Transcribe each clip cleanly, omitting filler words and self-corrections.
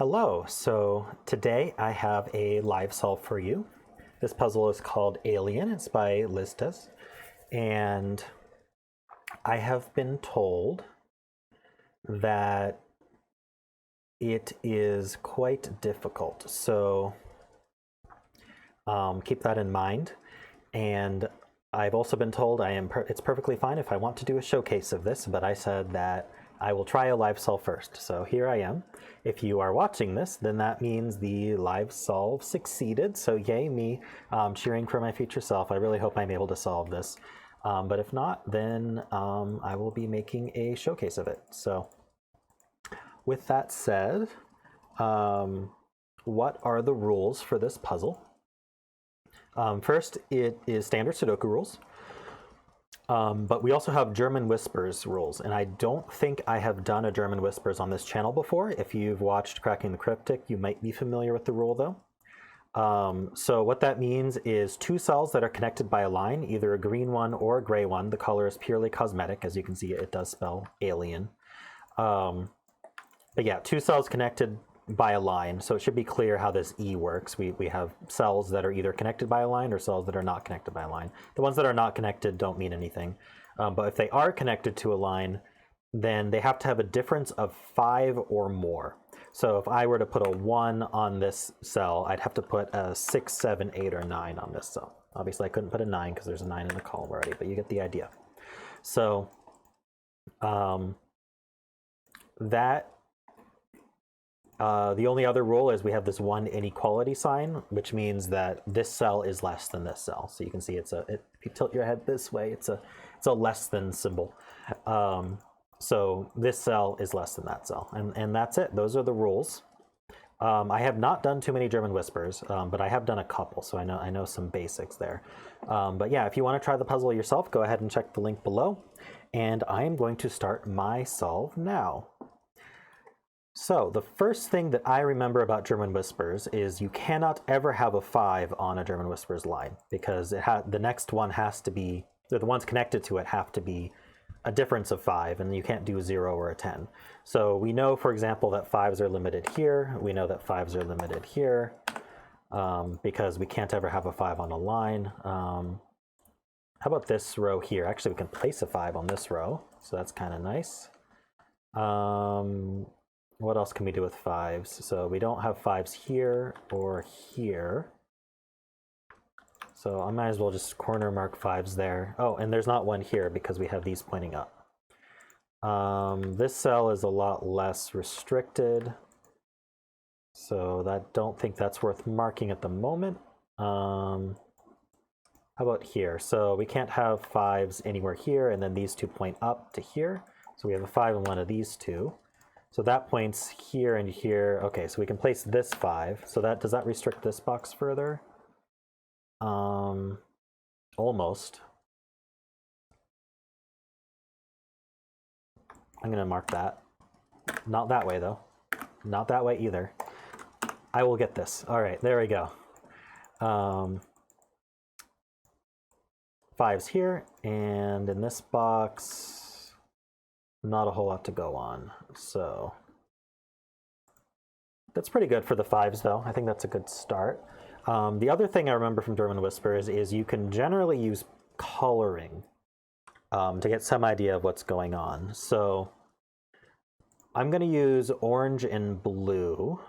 Hello, so today I have a live solve for you. This puzzle is called Alien, it's by Lisztes, and I have been told that it is quite difficult, so keep that in mind. And I've also been told it's perfectly fine if I want to do a showcase of this, but I said that I will try a live solve first. So here I am. If you are watching this, then that means the live solve succeeded. So yay me, cheering for my future self. I really hope I'm able to solve this. But if not, then I will be making a showcase of it. So with that said, what are the rules for this puzzle? First, it is standard Sudoku rules. But we also have German Whispers rules, and I don't think I have done a German Whispers on this channel before. If you've watched Cracking the Cryptic, you might be familiar with the rule though. So what that means is two cells that are connected by a line, either a green one or a gray one. The color is purely cosmetic. As you can see, it does spell alien. But yeah, two cells connected by a line, so it should be clear how this E works. We have cells that are either connected by a line or cells that are not connected by a line. The ones that are not connected don't mean anything. But if they are connected to a line, then they have to have a difference of 5 or more. So if I were to put a 1 on this cell, I'd have to put a 6, 7, 8, or 9 on this cell. Obviously I couldn't put a 9 because there's a 9 in the column already, but you get the idea. So the only other rule is we have this one inequality sign, which means that this cell is less than this cell. So you can see if you tilt your head this way, it's a less than symbol. So this cell is less than that cell, and that's it. Those are the rules. I have not done too many German Whispers, but I have done a couple, so I know some basics there. But yeah, if you want to try the puzzle yourself, go ahead and check the link below. And I am going to start my solve now. So the first thing that I remember about German Whispers is you cannot ever have a 5 on a German Whispers line, because the next one has to be, or the ones connected to it have to be a difference of 5, and you can't do a 0 or a 10. So we know, for example, that 5s are limited here. We know that 5s are limited here, because we can't ever have a 5 on a line. How about this row here? Actually, we can place a 5 on this row, so that's kind of nice. What else can we do with 5s? So we don't have 5s here or here. So I might as well just corner mark 5s there. Oh, and there's not one here because we have these pointing up. This cell is a lot less restricted, so I don't think that's worth marking at the moment. How about here? So we can't have 5s anywhere here, and then these two point up to here. So we have a 5 in one of these two. So that points here and here. Okay, so we can place this 5. So does that restrict this box further? Almost. I'm gonna mark that. Not that way though. Not that way either. I will get this. All right, there we go. 5's here, and in this box, not a whole lot to go on, so that's pretty good for the 5s though. I think that's a good start. The other thing I remember from German Whispers is you can generally use coloring to get some idea of what's going on. So I'm going to use orange and blue,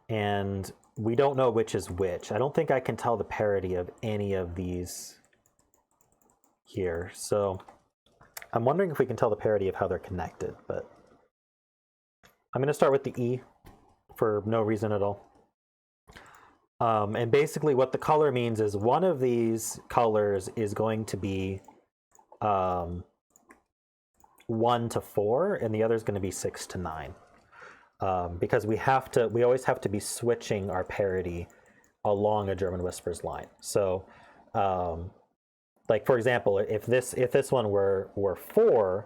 and we don't know which is which. I don't think I can tell the parity of any of these here, so I'm wondering if we can tell the parity of how they're connected, but I'm going to start with the E for no reason at all. And basically what the color means is one of these colors is going to be 1 to 4, and the other is going to be 6 to 9. Because we always have to be switching our parity along a German Whispers line. So like for example, if this one were 4,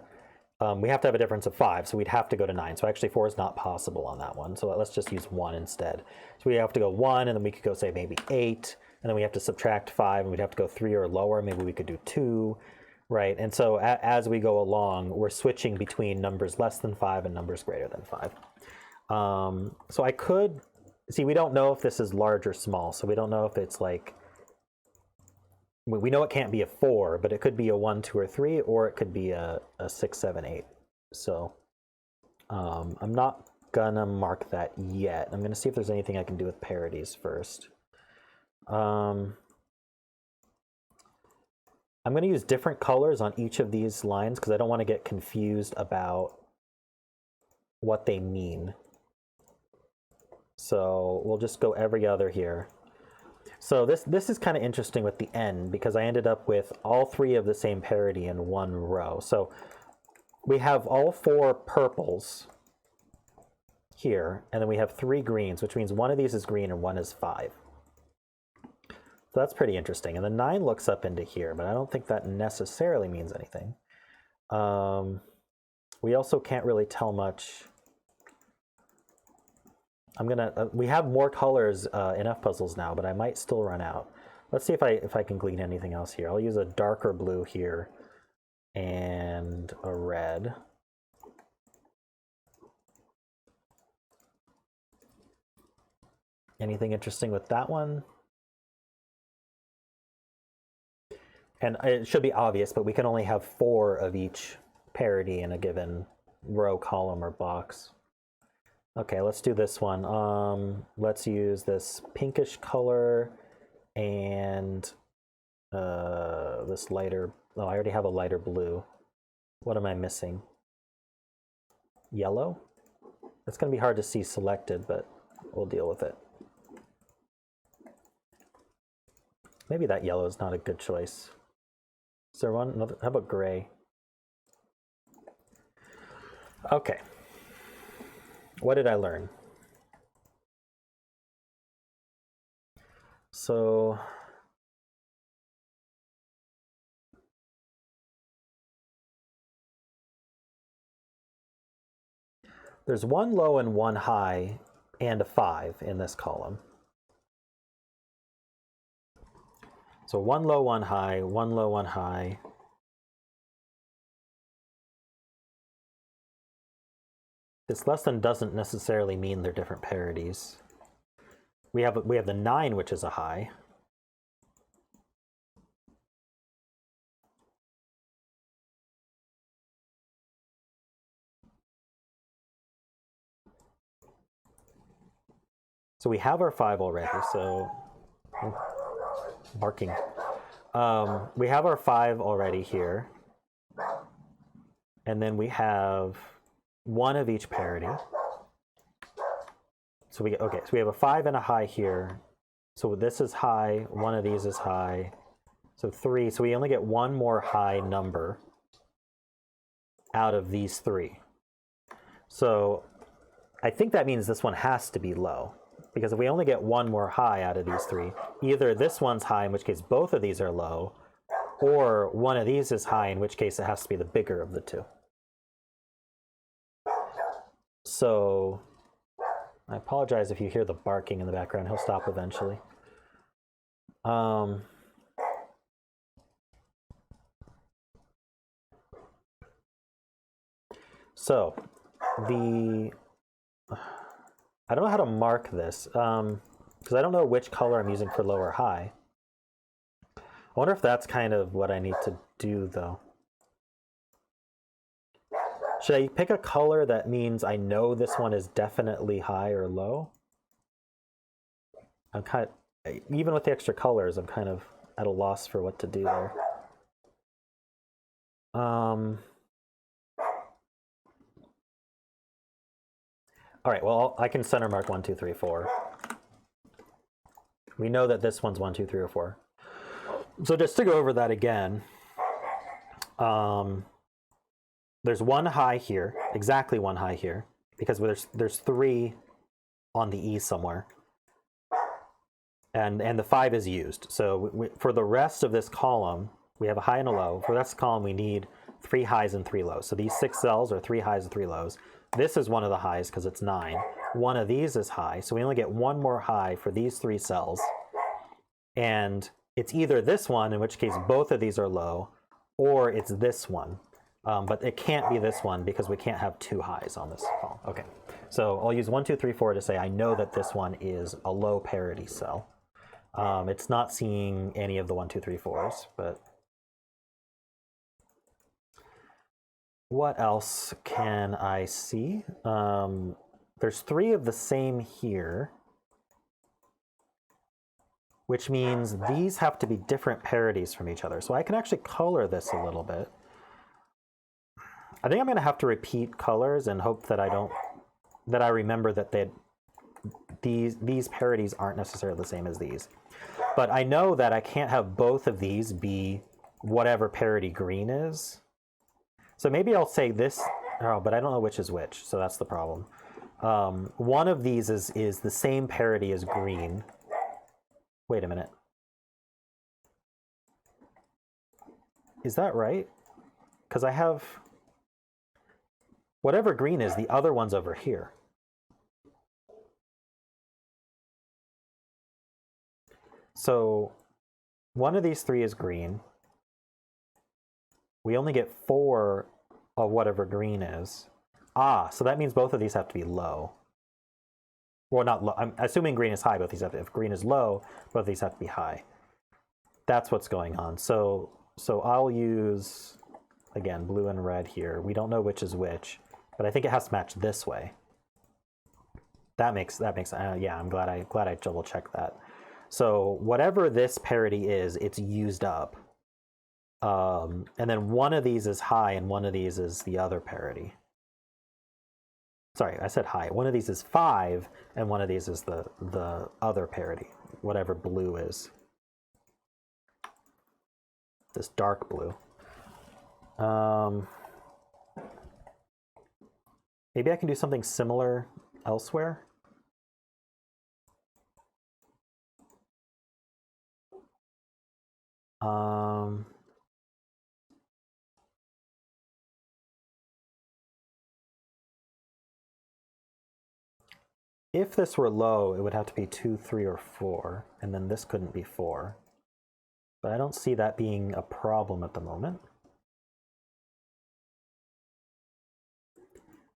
we have to have a difference of 5, so we'd have to go to 9. So actually 4 is not possible on that one. So let's just use 1 instead. So we have to go 1, and then we could go say maybe 8, and then we have to subtract 5, and we'd have to go 3 or lower. Maybe we could do 2, right? And so as we go along, we're switching between numbers less than 5 and numbers greater than 5. So I could, see, we don't know if this is large or small, so we don't know if it's like, we know it can't be a 4, but it could be a 1, 2, or 3, or it could be a 6, 7, 8. So I'm not gonna mark that yet. I'm gonna see if there's anything I can do with parities first. I'm gonna use different colors on each of these lines because I don't want to get confused about what they mean. So we'll just go every other here. So this is kind of interesting with the N because I ended up with all 3 of the same parity in one row. So we have all 4 purples here, and then we have 3 greens, which means one of these is green and one is 5. So that's pretty interesting. And the 9 looks up into here, but I don't think that necessarily means anything. We also can't really tell much. I'm gonna, we have more colors in F-puzzles now, but I might still run out. Let's see if I can glean anything else here. I'll use a darker blue here and a red. Anything interesting with that one? And it should be obvious, but we can only have 4 of each parity in a given row, column, or box. Okay, let's do this one. Let's use this pinkish color and this lighter, oh, I already have a lighter blue. What am I missing? Yellow? It's gonna be hard to see selected, but we'll deal with it. Maybe that yellow is not a good choice. Is there one? Another, how about gray? Okay. What did I learn? So there's 1 low and 1 high and a 5 in this column. So 1 low, 1 high, 1 low, 1 high. This less than doesn't necessarily mean they're different parities. We have the 9, which is a high. So we have our 5 already, so barking. We have our 5 already here. And then we have 1 of each parity. So we have a 5 and a high here. So this is high, 1 of these is high. So 3, so we only get 1 more high number out of these 3. So I think that means this one has to be low, because if we only get 1 more high out of these 3, either this one's high, in which case both of these are low, or one of these is high, in which case it has to be the bigger of the 2. So I apologize if you hear the barking in the background. He'll stop eventually. So I don't know how to mark this because I don't know which color I'm using for low or high. I wonder if that's kind of what I need to do, though. Should I pick a color that means I know this one is definitely high or low? I'm kind of, even with the extra colors, I'm kind of at a loss for what to do there. All right, well, I can center mark 1, 2, 3, 4. We know that this one's 1, 2, 3, or 4. So just to go over that again, there's 1 high here, exactly 1 high here, because there's 3 on the E somewhere. And the 5 is used. So for the rest of this column, we have a high and a low. For this column, we need 3 highs and 3 lows. So these 6 cells are 3 highs and 3 lows. This is one of the highs because it's 9. One of these is high. So we only get 1 more high for these 3 cells. And it's either this one, in which case both of these are low, or it's this one. But it can't be this one because we can't have two highs on this column. Okay, so I'll use 1, 2, 3, 4 to say I know that this one is a low parity cell. It's not seeing any of the 1, 2, 3, 4s, but what else can I see? There's 3 of the same here, which means these have to be different parities from each other. So I can actually color this a little bit. I think I'm going to have to repeat colors and hope that I remember that these parities aren't necessarily the same as these. But I know that I can't have both of these be whatever parity green is. So maybe I'll say this, oh, but I don't know which is which, so that's the problem. One of these is the same parity as green. Wait a minute. Is that right? Because I have whatever green is, the other one's over here. So one of these 3 is green. We only get 4 of whatever green is. Ah, so that means both of these have to be low. Well, not low. I'm assuming green is high, both these have to, if green is low, both of these have to be high. That's what's going on. So I'll use, again, blue and red here. We don't know which is which, but I think it has to match this way. That makes yeah, I'm glad I double checked that. So whatever this parity is, it's used up. And then one of these is high and one of these is the other parity. Sorry, I said high. One of these is 5 and one of these is the other parity, whatever blue is. This dark blue. Maybe I can do something similar elsewhere. If this were low, it would have to be 2, 3, or 4, and then this couldn't be 4. But I don't see that being a problem at the moment.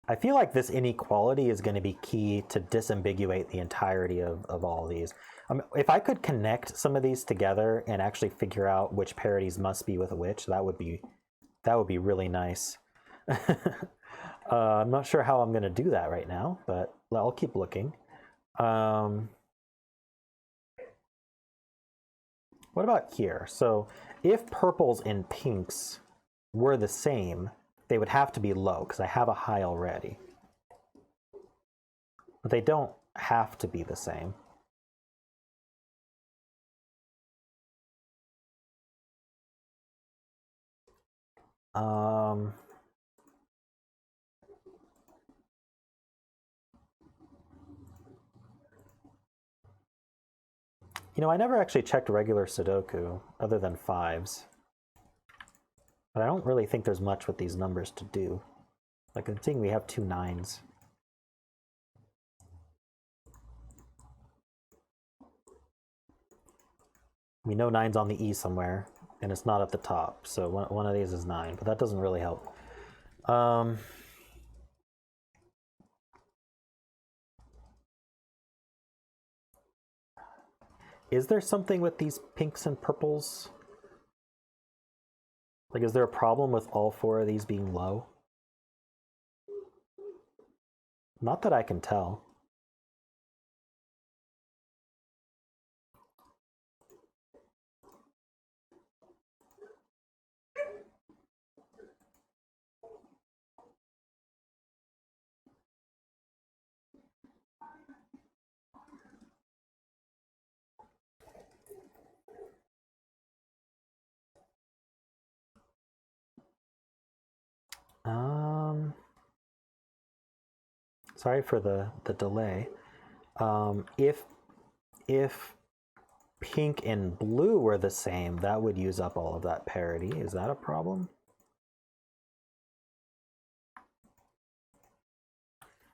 I feel like this inequality is going to be key to disambiguate the entirety of all of these. If I could connect some of these together and actually figure out which parities must be with which, that would be really nice. I'm not sure how I'm going to do that right now, but I'll keep looking. What about here? So if purples and pinks were the same, they would have to be low because I have a high already. But they don't have to be the same. You know, I never actually checked regular Sudoku other than 5s. But I don't really think there's much with these numbers to do. Like I'm seeing we have 2 9s. We know 9's on the E somewhere, and it's not at the top. So one of these is 9, but that doesn't really help. Is there something with these pinks and purples? Like, is there a problem with all 4 of these being low? Not that I can tell. Sorry for the delay. If pink and blue were the same, that would use up all of that parity. Is that a problem?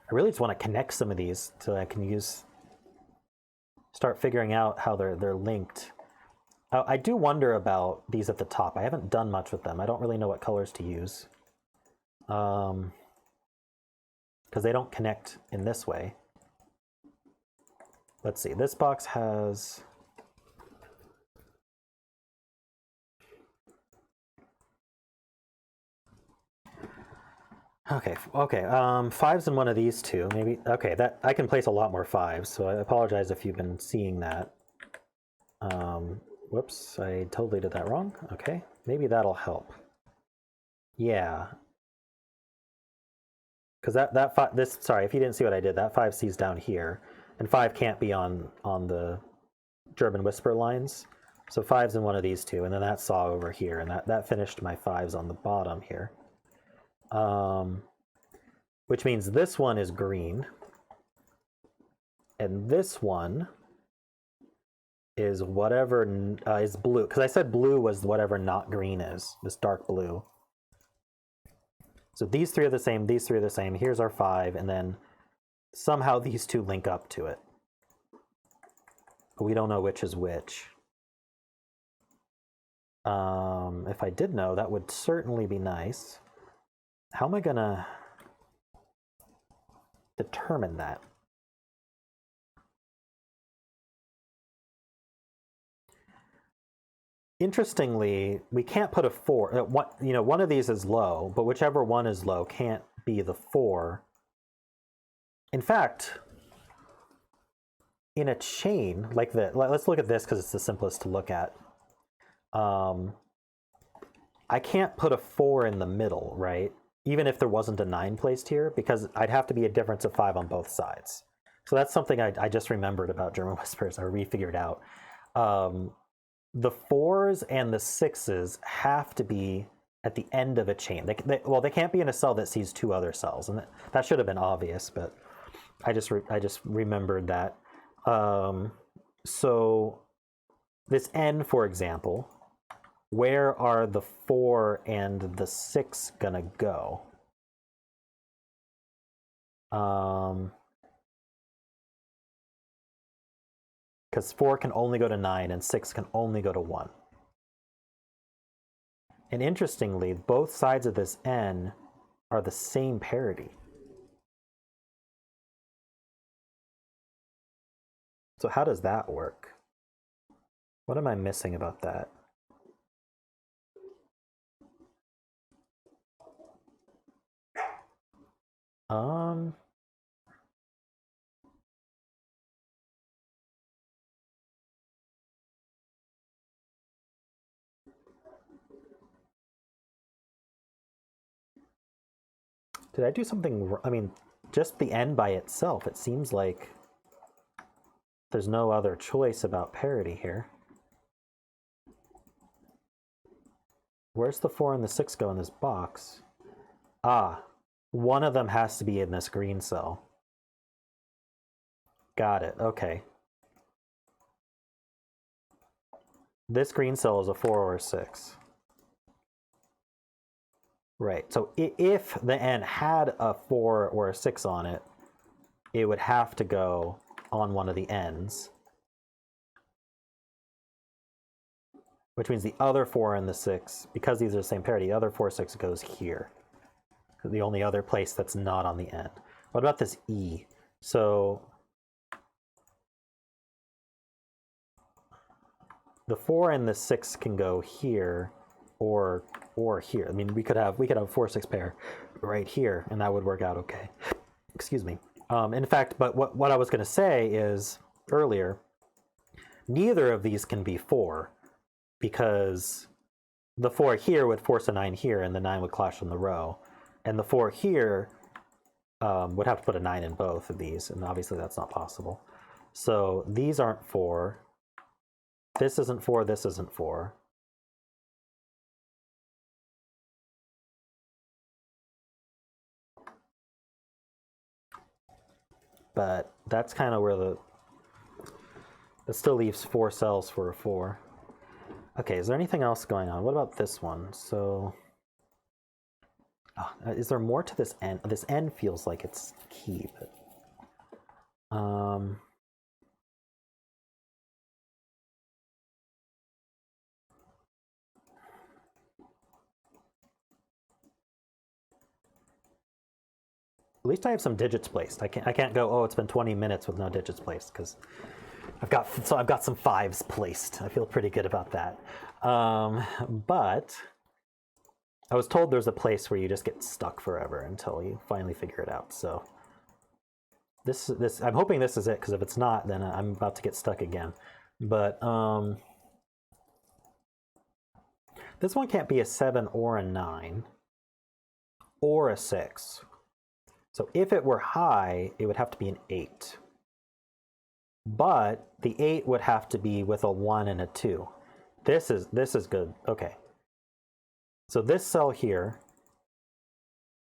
I really just want to connect some of these so I can start figuring out how they're linked. I do wonder about these at the top. I haven't done much with them. I don't really know what colors to use. because they don't connect in this way. Let's see, this box has... Okay, fives in one of these two, maybe. Okay, that I can place a lot more fives, so I apologize if you've been seeing that. Whoops, I totally did that wrong. Okay, maybe that'll help. Yeah, because sorry, if you didn't see what I did, that 5C's down here, and 5 can't be on the German whisper lines, so 5's in one of these two, and then that saw over here, and that finished my 5's on the bottom here. Which means this one is green, and this one is whatever is blue, because I said blue was whatever not green is, this dark blue. So these three are the same, these three are the same, here's our 5, and then somehow these two link up to it. But we don't know which is which. If I did know, that would certainly be nice. How am I gonna determine that? Interestingly, we can't put a 4. One of these is low, but whichever one is low can't be the 4. In fact, in a chain like that, let's look at this because it's the simplest to look at. I can't put a 4 in the middle, right? Even if there wasn't a 9 placed here, because I'd have to be a difference of 5 on both sides. So that's something I just remembered about German whispers, or refigured out. The 4s and the 6s have to be at the end of a chain. They can't be in a cell that sees 2 other cells, and that should have been obvious, but I just remembered that. So this n, for example, where are the 4 and the 6 gonna go? Because 4 can only go to 9 and 6 can only go to 1. And interestingly, both sides of this n are the same parity. So how does that work? What am I missing about that? Did I do something? I mean, just the n by itself, it seems like there's no other choice about parity here. Where's the 4 and the 6 go in this box? Ah, one of them has to be in this green cell. Got it, okay. This green cell is a 4 or a 6. Right, so if the n had a 4 or a 6 on it, it would have to go on one of the ends. Which means the other 4 and the 6, because these are the same parity, the other 4, 6 goes here. The only other place that's not on the end. What about this E? So the 4 and the 6 can go here or here. I mean, we could have 4-6 pair right here, and that would work out okay. Excuse me. In fact, but what I was going to say is earlier, neither of these can be 4, because the 4 here would force a 9 here, and the 9 would clash on the row, and the 4 here would have to put a 9 in both of these, and obviously that's not possible. So these aren't 4. This isn't 4. This isn't 4. But that's kind of where it still leaves 4 cells for a 4. Okay, is there anything else going on? What about this one? So, is there more to this n? This n feels like it's key, but At least I have some digits placed. I can't go, oh, it's been 20 minutes with no digits placed, because I've got some 5s placed. I feel pretty good about that. But I was told there's a place where you just get stuck forever until you finally figure it out. So this I'm hoping this is it, because if it's not, then I'm about to get stuck again. But this one can't be a 7 or a 9 or a 6. So if it were high, it would have to be an 8. But the 8 would have to be with a 1 and a 2. This is good. Okay. So this cell here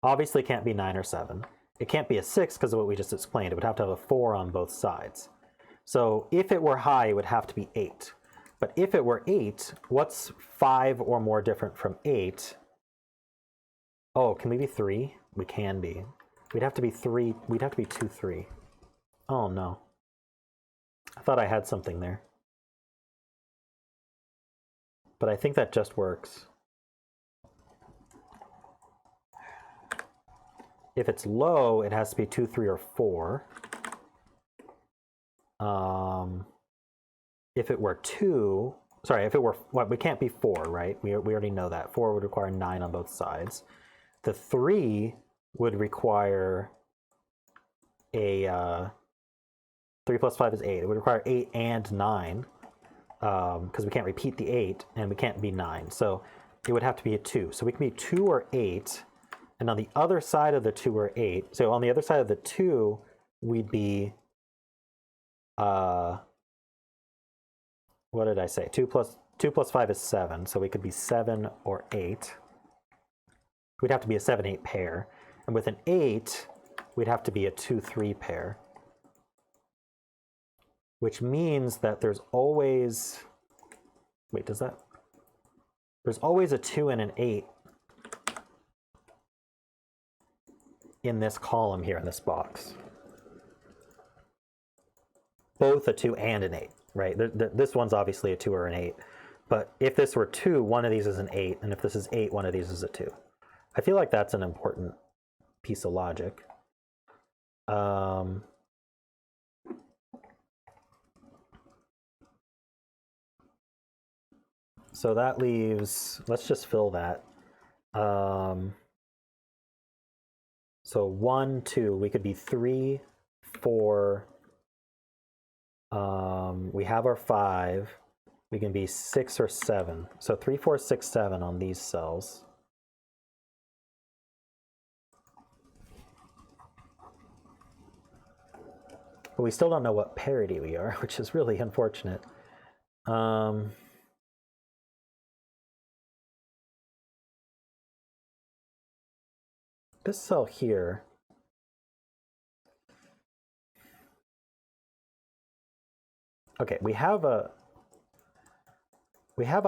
obviously can't be 9 or 7. It can't be a 6 because of what we just explained. It would have to have a 4 on both sides. So if it were high, it would have to be 8. But if it were 8, what's 5 or more different from 8? Oh, can we be 3? We can be. We'd have to be 3. We'd have to be 2, 3. Oh no. I thought I had something there. But I think that just works. If it's low, it has to be 2, 3, or 4. If it were 2, sorry, if it were, well, we can't be 4, right? We already know that. 4 would require 9 on both sides. The 3 would require a 3 plus 5 is 8. It would require 8 and 9 because we can't repeat the 8 and we can't be 9. So it would have to be a 2. So we can be 2 or 8. And on the other side of the 2 or 8, so on the other side of the 2, we'd be, what did I say? 2 plus 5 is 7. So we could be 7 or 8. We'd have to be a 7-8 pair. And with an 8, we'd have to be a 2-3 pair. Which means that there's always, wait, does that? There's always a 2 and an 8 in this column here in this box. Both a 2 and an 8, right? This one's obviously a 2 or an 8. But if this were 2, one of these is an 8. And if this is 8, one of these is a 2. I feel like that's an important piece of logic. So that leaves, let's just fill that. So 1, 2, we could be 3, 4. We have our 5. We can be 6 or 7. So 3, 4, 6, 7 on these cells. But we still don't know what parity we are, which is really unfortunate. This cell here, okay, we have a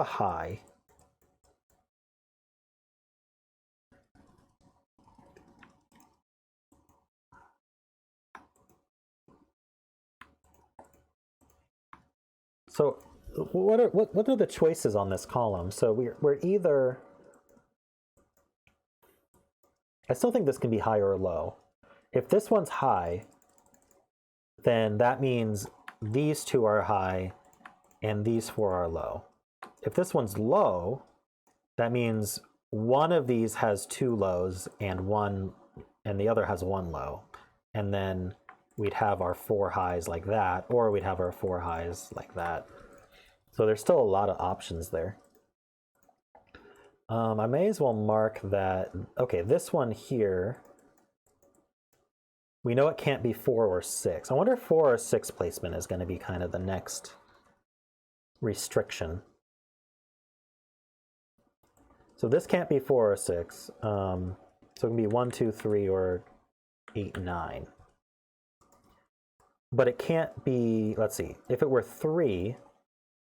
high. So what are the choices on this column? So we're either, I still think this can be high or low. If this one's high, then that means these two are high and these 4 are low. If this one's low, that means one of these has 2 lows and the other has 1 low. And then we'd have our 4 highs like that, or we'd have our 4 highs like that. So there's still a lot of options there. I may as well mark that, okay, this one here, we know it can't be 4 or 6. I wonder if 4 or 6 placement is going to be kind of the next restriction. So this can't be 4 or 6. So it can be 1, 2, 3, or 8, 9. But it can't be, let's see, if it were 3,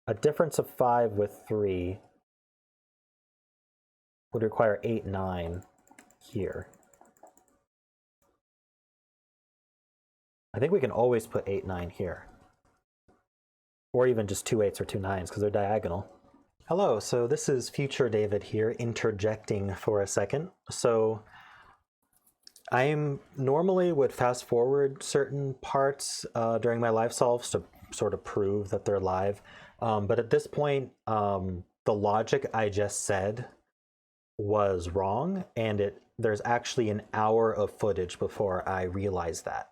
a difference of 5 with 3 would require 8, 9 here. I think we can always put 8, 9 here. Or even just 2 8s or 2 9s because they're diagonal. Hello, so this is future David here, interjecting for a second. So I normally would fast forward certain parts during my live solves to sort of prove that they're live. But at this point, the logic I just said was wrong, and there's actually an hour of footage before I realized that.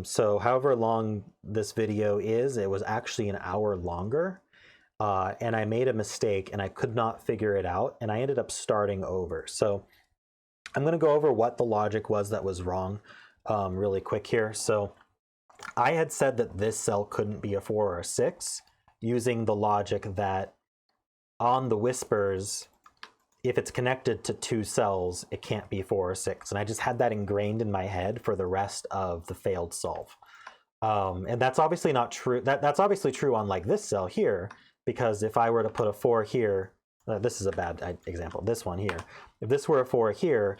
So however long this video is, it was actually an hour longer. And I made a mistake and I could not figure it out, and I ended up starting over. So I'm going to go over what the logic was that was wrong really quick here. So I had said that this cell couldn't be a 4 or a 6 using the logic that on the whispers, if it's connected to 2 cells, it can't be 4 or 6. And I just had that ingrained in my head for the rest of the failed solve. And that's obviously not true. That's obviously true on like this cell here, because if I were to put a 4 here, this is a bad example, this one here. If this were a 4 here,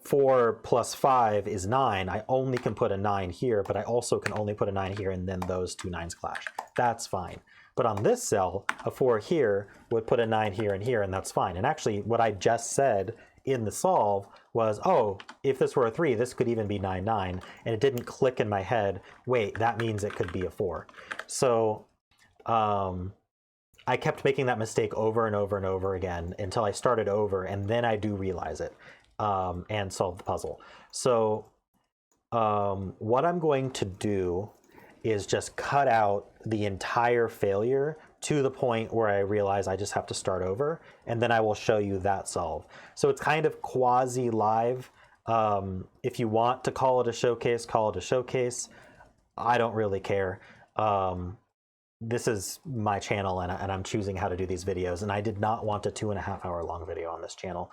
4 plus 5 is 9. I only can put a 9 here, but I also can only put a 9 here, and then those 2 9s clash. That's fine. But on this cell, a 4 here would put a 9 here and here, and that's fine. And actually, what I just said in the solve was, oh, if this were a 3, this could even be 9 9. And it didn't click in my head, wait, that means it could be a 4. So I kept making that mistake over and over and over again until I started over, and then I do realize it and solve the puzzle. So what I'm going to do is just cut out the entire failure to the point where I realize I just have to start over, and then I will show you that solve. So it's kind of quasi-live. If you want to call it a showcase, call it a showcase. I don't really care. This is my channel, and I'm choosing how to do these videos, and I did not want a 2.5 hour long video on this channel.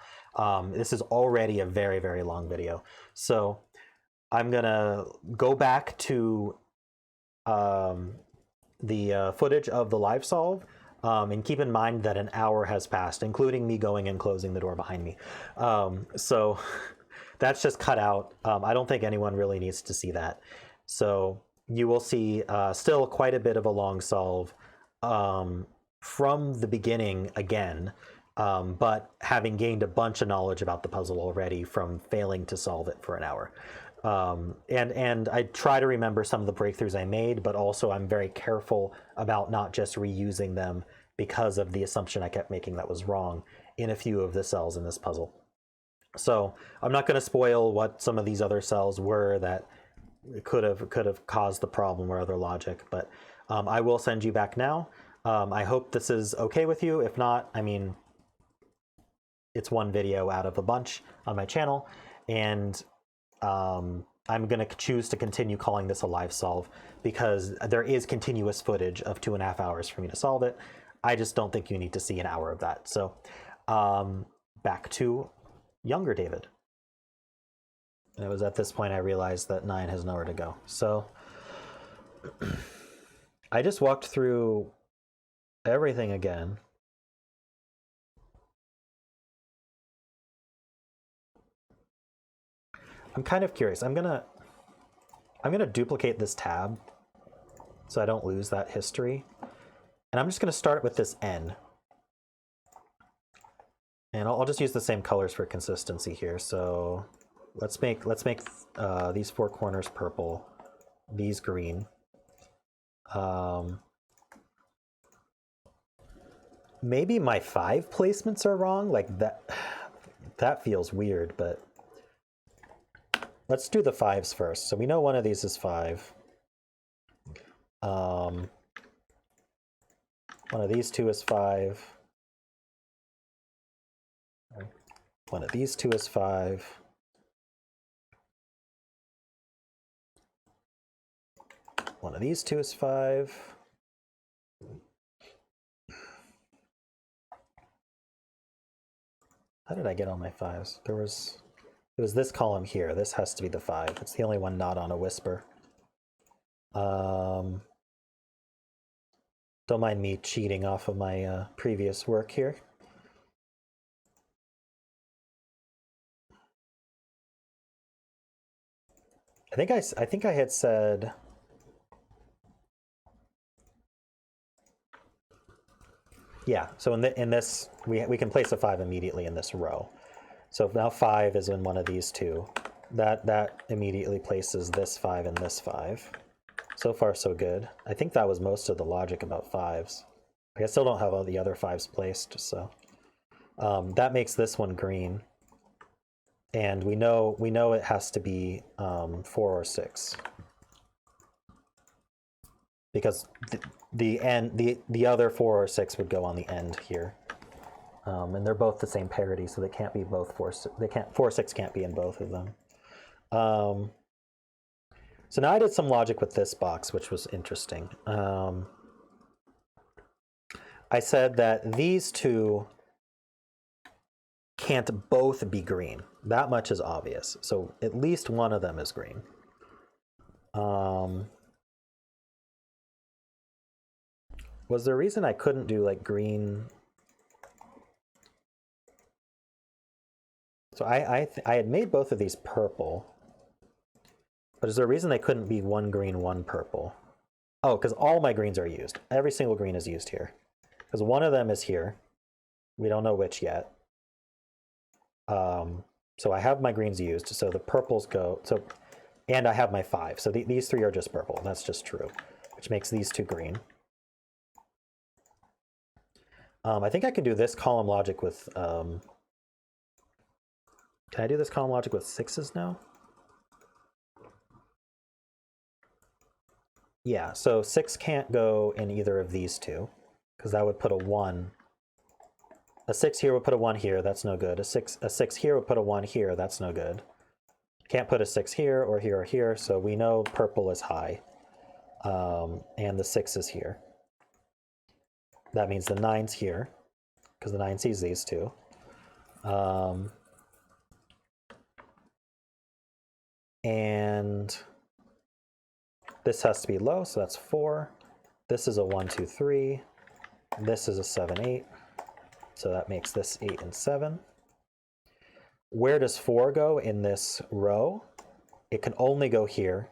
This is already a very, very long video. So I'm gonna go back to the footage of the live solve, and keep in mind that an hour has passed, including me going and closing the door behind me. So that's just cut out. I don't think anyone really needs to see that. So you will see still quite a bit of a long solve from the beginning again, but having gained a bunch of knowledge about the puzzle already from failing to solve it for an hour. And I try to remember some of the breakthroughs I made, but also I'm very careful about not just reusing them because of the assumption I kept making that was wrong in a few of the cells in this puzzle. So I'm not going to spoil what some of these other cells were that could have caused the problem or other logic, but I will send you back now. I hope this is okay with you. If not, I mean, it's one video out of a bunch on my channel, and I'm going to choose to continue calling this a live solve because there is continuous footage of 2.5 hours for me to solve it. I just don't think you need to see an hour of that. So back to younger David. And it was at this point I realized that 9 has nowhere to go. So I just walked through everything again. I'm kind of curious. I'm gonna duplicate this tab so I don't lose that history. And I'm just gonna start with this N. And I'll just use the same colors for consistency here. So let's make these 4 corners purple, these green. Maybe my 5 placements are wrong. Like that feels weird, but let's do the 5s first. So we know one of these is 5. One of these 2 is 5. One of these 2 is 5. One of these 2 is 5. How did I get all my 5s? It was this column here. This has to be the 5. It's the only one not on a whisper. Don't mind me cheating off of my previous work here. I think I had said yeah, so in this we can place a 5 immediately in this row. So now 5 is in one of these 2. that immediately places this 5 and this 5. So far, so good. I think that was most of the logic about 5s. I still don't have all the other 5s placed, so that makes this one green. And we know it has to be 4 or 6 because the other 4 or 6 would go on the end here, and they're both the same parity, so they can't be both 4. They can't 4 6 can't be in both of them. So now I did some logic with this box, which was interesting. I said that these two can't both be green. That much is obvious. So at least one of them is green. Was there a reason I couldn't do like green? So I had made both of these purple. But is there a reason they couldn't be one green, one purple? Oh, because all my greens are used. Every single green is used here. Because one of them is here. We don't know which yet. So I have my greens used. So the purples go. And I have my 5. So these 3 are just purple. That's just true. Which makes these 2 green. I think I can do this column logic with... can I do this column logic with 6s now? Yeah, so 6 can't go in either of these two, because that would put a 1. A 6 here would put a 1 here, that's no good. A 6 here would put a 1 here, that's no good. Can't put a 6 here or here or here, so we know purple is high. And the 6 is here. That means the 9's here, because the 9 sees these two. And this has to be low, so that's 4. This is a 1, 2, 3. This is a 7, 8. So that makes this 8 and 7. Where does 4 go in this row? It can only go here,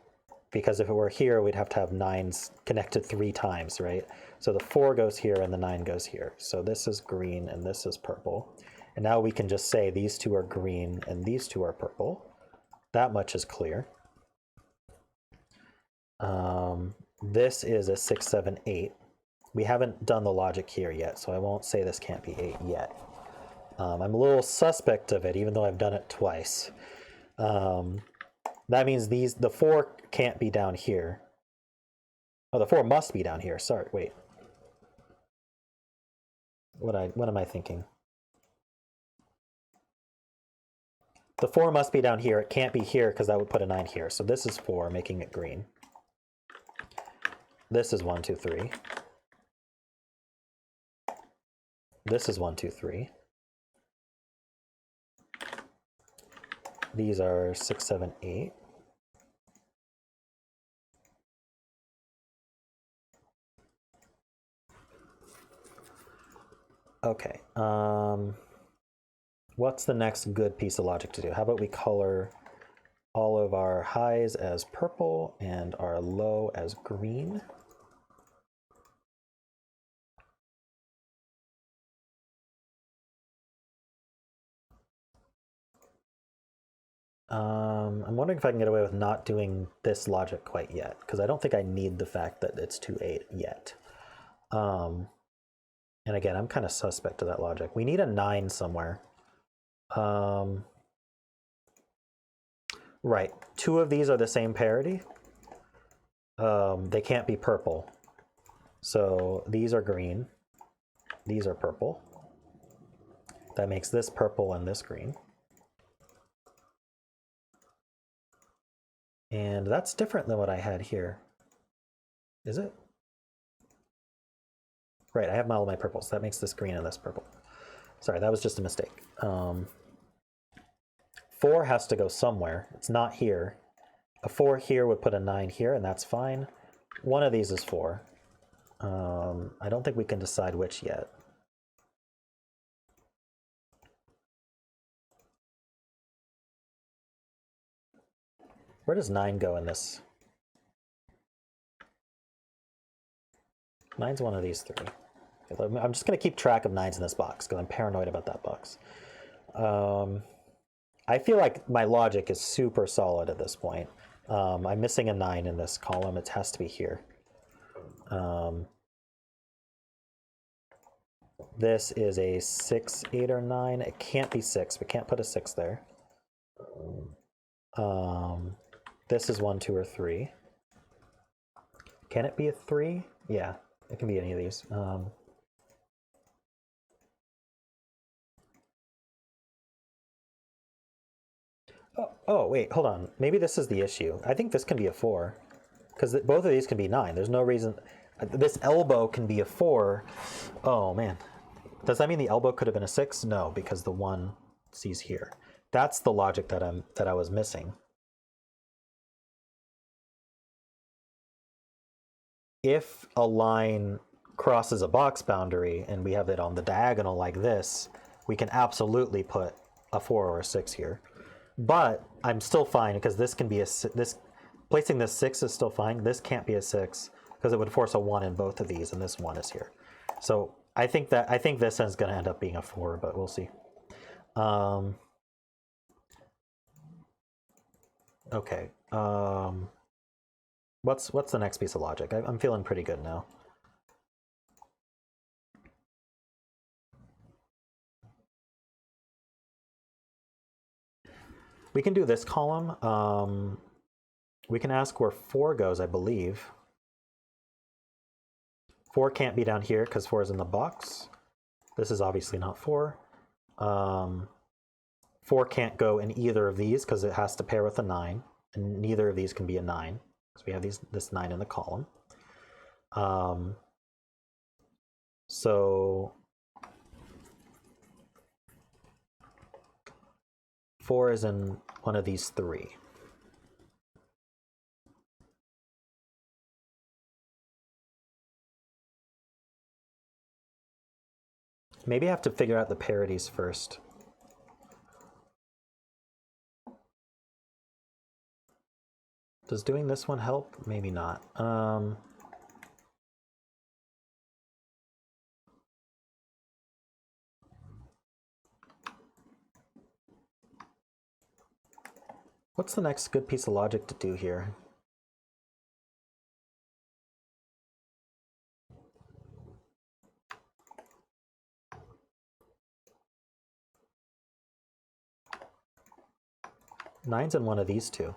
because if it were here, we'd have to have 9s connected 3 times, right? So the 4 goes here and the 9 goes here. So this is green and this is purple. And now we can just say these 2 are green and these 2 are purple. That much is clear. This is a 6, 7, 8. We haven't done the logic here yet, so I won't say this can't be 8 yet. I'm a little suspect of it, even though I've done it twice. That means the 4 can't be down here. Oh, the 4 must be down here. Sorry, wait. What am I thinking? The 4 must be down here. It can't be here because that would put a 9 here. So this is 4, making it green. This is 1, 2, 3. This is 1, 2, 3. These are 6, 7, 8. Okay. What's the next good piece of logic to do? How about we color all of our highs as purple and our low as green? I'm wondering if I can get away with not doing this logic quite yet, because I don't think I need the fact that it's 2, 8 yet. And again, I'm kind of suspect of that logic. We need a 9 somewhere. Right, 2 of these are the same parity. They can't be purple. So these are green. These are purple. That makes this purple and this green. And that's different than what I had here. Is it? Right, I have all my purples. That makes this green and this purple. Sorry, that was just a mistake. 4 has to go somewhere. It's not here. A 4 here would put a 9 here, and that's fine. One of these is 4. I don't think we can decide which yet. Where does 9 go in this? 9's one of these 3. I'm just going to keep track of 9s in this box because I'm paranoid about that box. I feel like my logic is super solid at this point. I'm missing a 9 in this column. It has to be here. This is a 6, 8, or 9. It can't be 6. We can't put a 6 there. This is 1, 2, or 3. Can it be a 3? Yeah, it can be any of these. Oh, wait, hold on. Maybe this is the issue. I think this can be a 4, because both of these can be 9. There's no reason. This elbow can be a 4. Oh, man. Does that mean the elbow could have been a 6? No, because the 1 sees here. That's the logic that I was missing. If a line crosses a box boundary and we have it on the diagonal like this, we can absolutely put a 4 or a 6 here. But I'm still fine because this can be placing this 6 is still fine. This can't be a 6 because it would force a 1 in both of these, and this 1 is here. So I think this is going to end up being a 4, but we'll see. Okay. What's the next piece of logic? I'm feeling pretty good now. We can do this column. We can ask where 4 goes, I believe. 4 can't be down here because 4 is in the box. This is obviously not 4. 4 can't go in either of these because it has to pair with a 9. And neither of these can be a 9 because we have this 9 in the column. So 4 is in one of these 3. Maybe I have to figure out the parities first. Does doing this one help? Maybe not. What's the next good piece of logic to do here? Nine's in one of these two.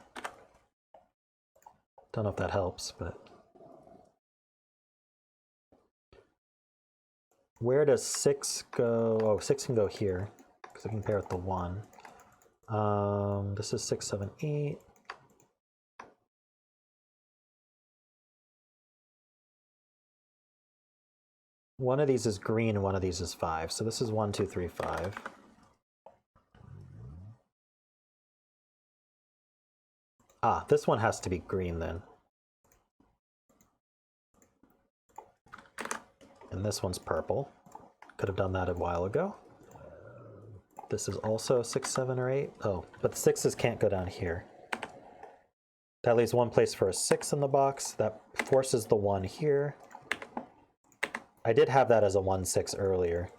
Don't know if that helps, but where does 6 go? Oh, 6 can go here because I can pair with the 1. This is 6, 7, 8. One of these is green and one of these is 5. So this is 1, 2, 3, 5. Ah, this one has to be green then. And this one's purple. Could have done that a while ago. This is also 6, 7, or 8. Oh, but the 6s can't go down here. That leaves one place for a 6 in the box. That forces the 1 here. I did have that as a 1, 6 earlier.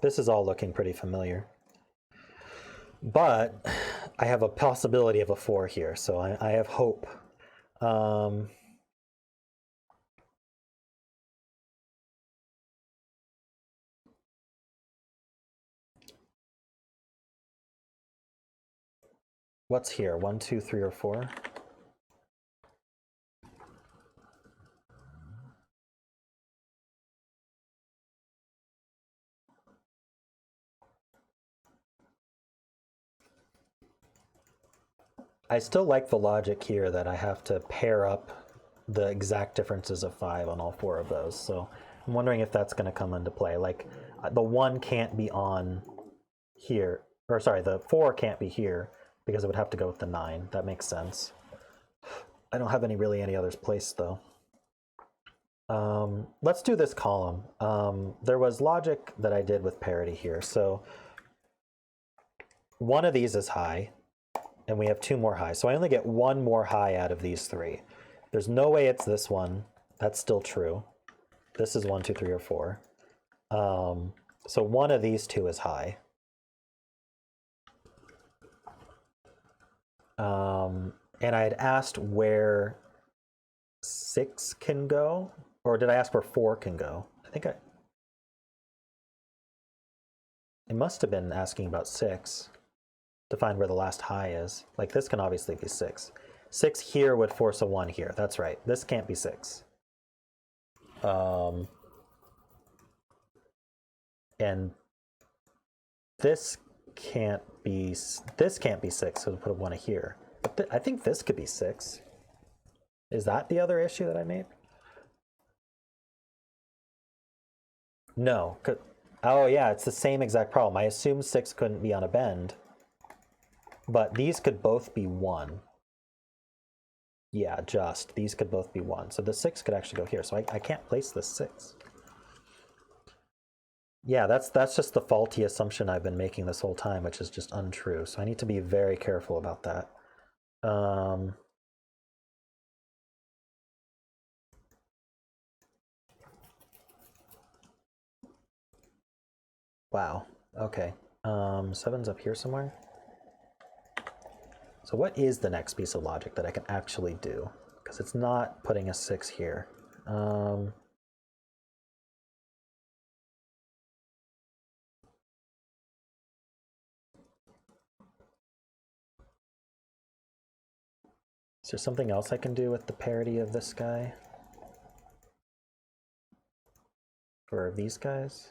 This is all looking pretty familiar. But I have a possibility of a 4 here, so I have hope. What's here? 1, 2, 3, or 4? I still like the logic here that I have to pair up the exact differences of 5 on all 4 of those. So I'm wondering if that's going to come into play. Like the 1 can't be on here, or sorry, the 4 can't be here because it would have to go with the 9. That makes sense. I don't have any others placed though. Let's do this column. There was logic that I did with parity here. So one of these is high, and we have 2 more high. So I only get 1 more high out of these 3. There's no way it's this one. That's still true. This is 1, 2, 3, or 4. So one of these 2 is high. And I had asked where 6 can go, or did I ask where 4 can go? It must have been asking about 6 to find where the last high is. Like this can obviously be 6. 6 here would force a 1 here. That's right. This can't be 6. And this can't be 6, so to put a 1 here. But I think this could be 6. Is that the other issue that I made? No. Oh yeah, it's the same exact problem. I assumed 6 couldn't be on a bend, but these could both be 1. Yeah, these could both be 1. So the 6 could actually go here. So I can't place this 6. Yeah, that's just the faulty assumption I've been making this whole time, which is just untrue. So I need to be very careful about that. Wow. Okay. 7's up here somewhere. So what is the next piece of logic that I can actually do? Because it's not putting a 6 here. Is there something else I can do with the parity of this guy? Or these guys?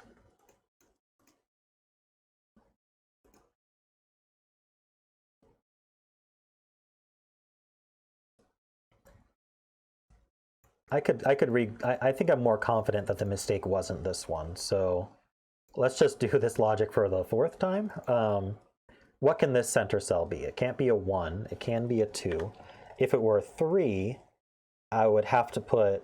I think I'm more confident that the mistake wasn't this one. So let's just do this logic for the 4th time. What can this center cell be? It can't be a 1. It can be a 2. If it were a 3, I would have to put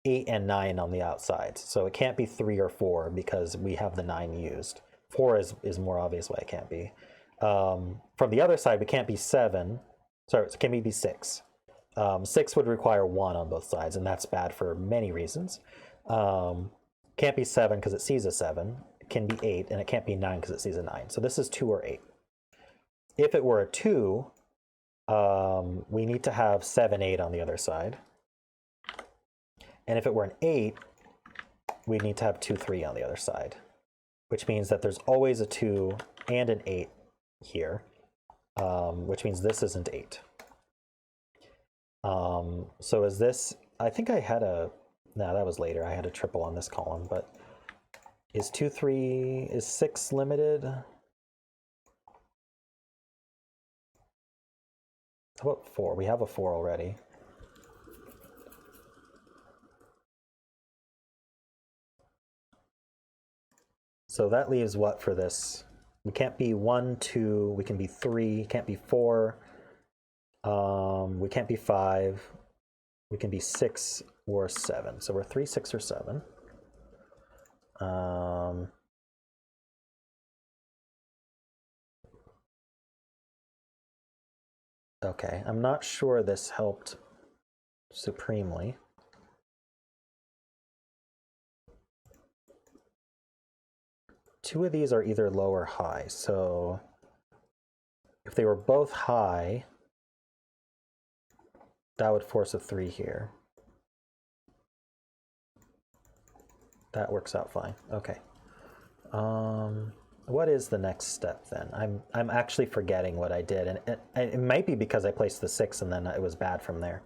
8 and 9 on the outside. So it can't be 3 or 4 because we have the 9 used. 4 is more obvious why it can't be. From the other side, it can't be 7. Sorry, it can be 6. 6 would require 1 on both sides, and that's bad for many reasons. Can't be 7 because it sees a 7. It can be 8, and it can't be 9 because it sees a 9. So this is 2 or 8. If it were a 2, we need to have 7, 8 on the other side. And if it were an 8, we need to have 2, 3 on the other side, which means that there's always a 2 and an 8 here, which means this isn't 8. So is this, I think I had no, that was later. I had a triple on this column, but is 2, 3, is 6 limited? How about 4? We have a 4 already. So that leaves what for this? We can't be 1, 2, we can be 3, can't be 4. We can't be 5. We can be 6 or 7. So we're 3, 6, or 7. Okay, I'm not sure this helped supremely. Two of these are either low or high, so if they were both high, that would force a 3 here. That works out fine. Okay. What is the next step then? I'm actually forgetting what I did, and it might be because I placed the 6 and then it was bad from there.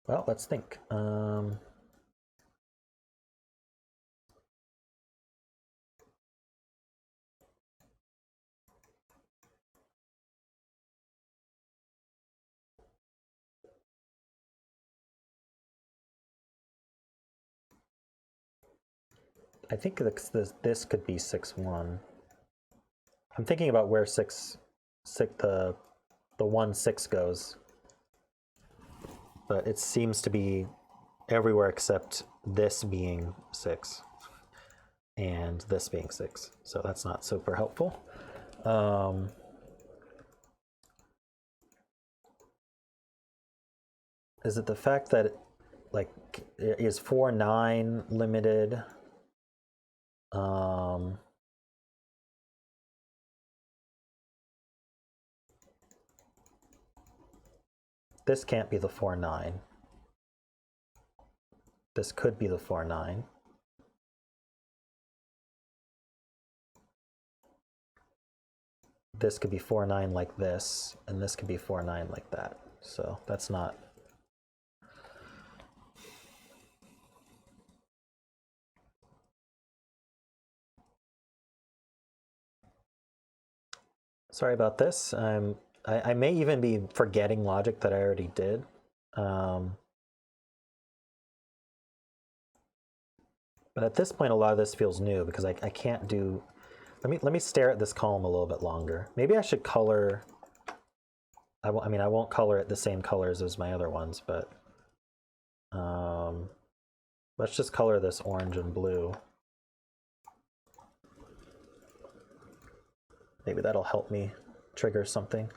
Well, let's think. I think this could be 6, 1. I'm thinking about where the 1, 6 goes, but it seems to be everywhere except this being 6 and this being 6. So that's not super helpful. Is it the fact that like is 4, 9 limited? This can't be the 4, 9. This could be the 4, 9. This could be 4, 9 like this, and this could be 4, 9 like that. So that's not. Sorry about this. I may even be forgetting logic that I already did. But at this point, a lot of this feels new because I can't do. Let me stare at this column a little bit longer. Maybe I should color. I won't color it the same colors as my other ones, but let's just color this orange and blue. Maybe that'll help me trigger something.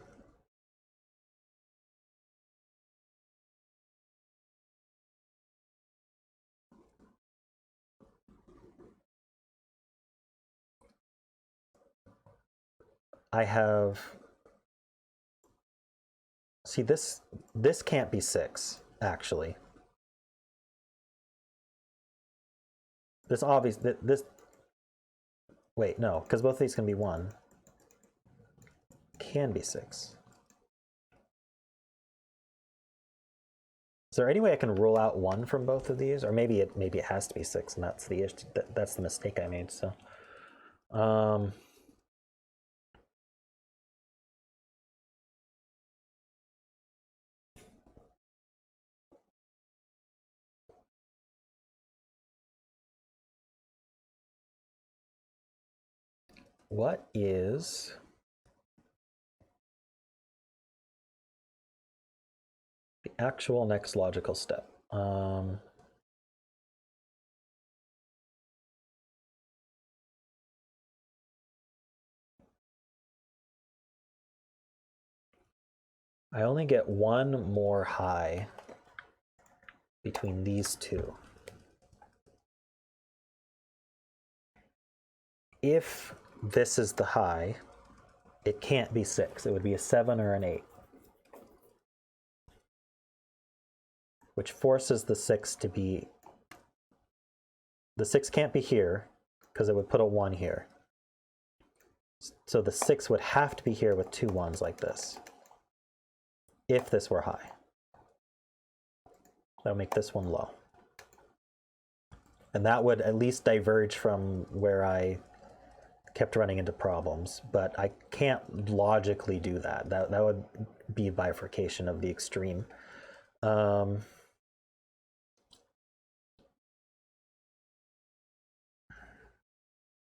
I have, see this can't be 6, actually. This obvious, this, wait, no, because both of these can be 1. Can be 6. Is there any way I can rule out 1 from both of these? Or maybe it has to be 6, and that's the issue, that's the mistake I made, so. What is the actual next logical step? I only get 1 more high between these two. If this is the high, it can't be 6. It would be a 7 or an 8. Which forces the 6 to be, the 6 can't be here because it would put a 1 here. So the 6 would have to be here with 2 1s like this, if this were high. That would make this one low. And that would at least diverge from where I kept running into problems, but I can't logically do that. That would be bifurcation of the extreme.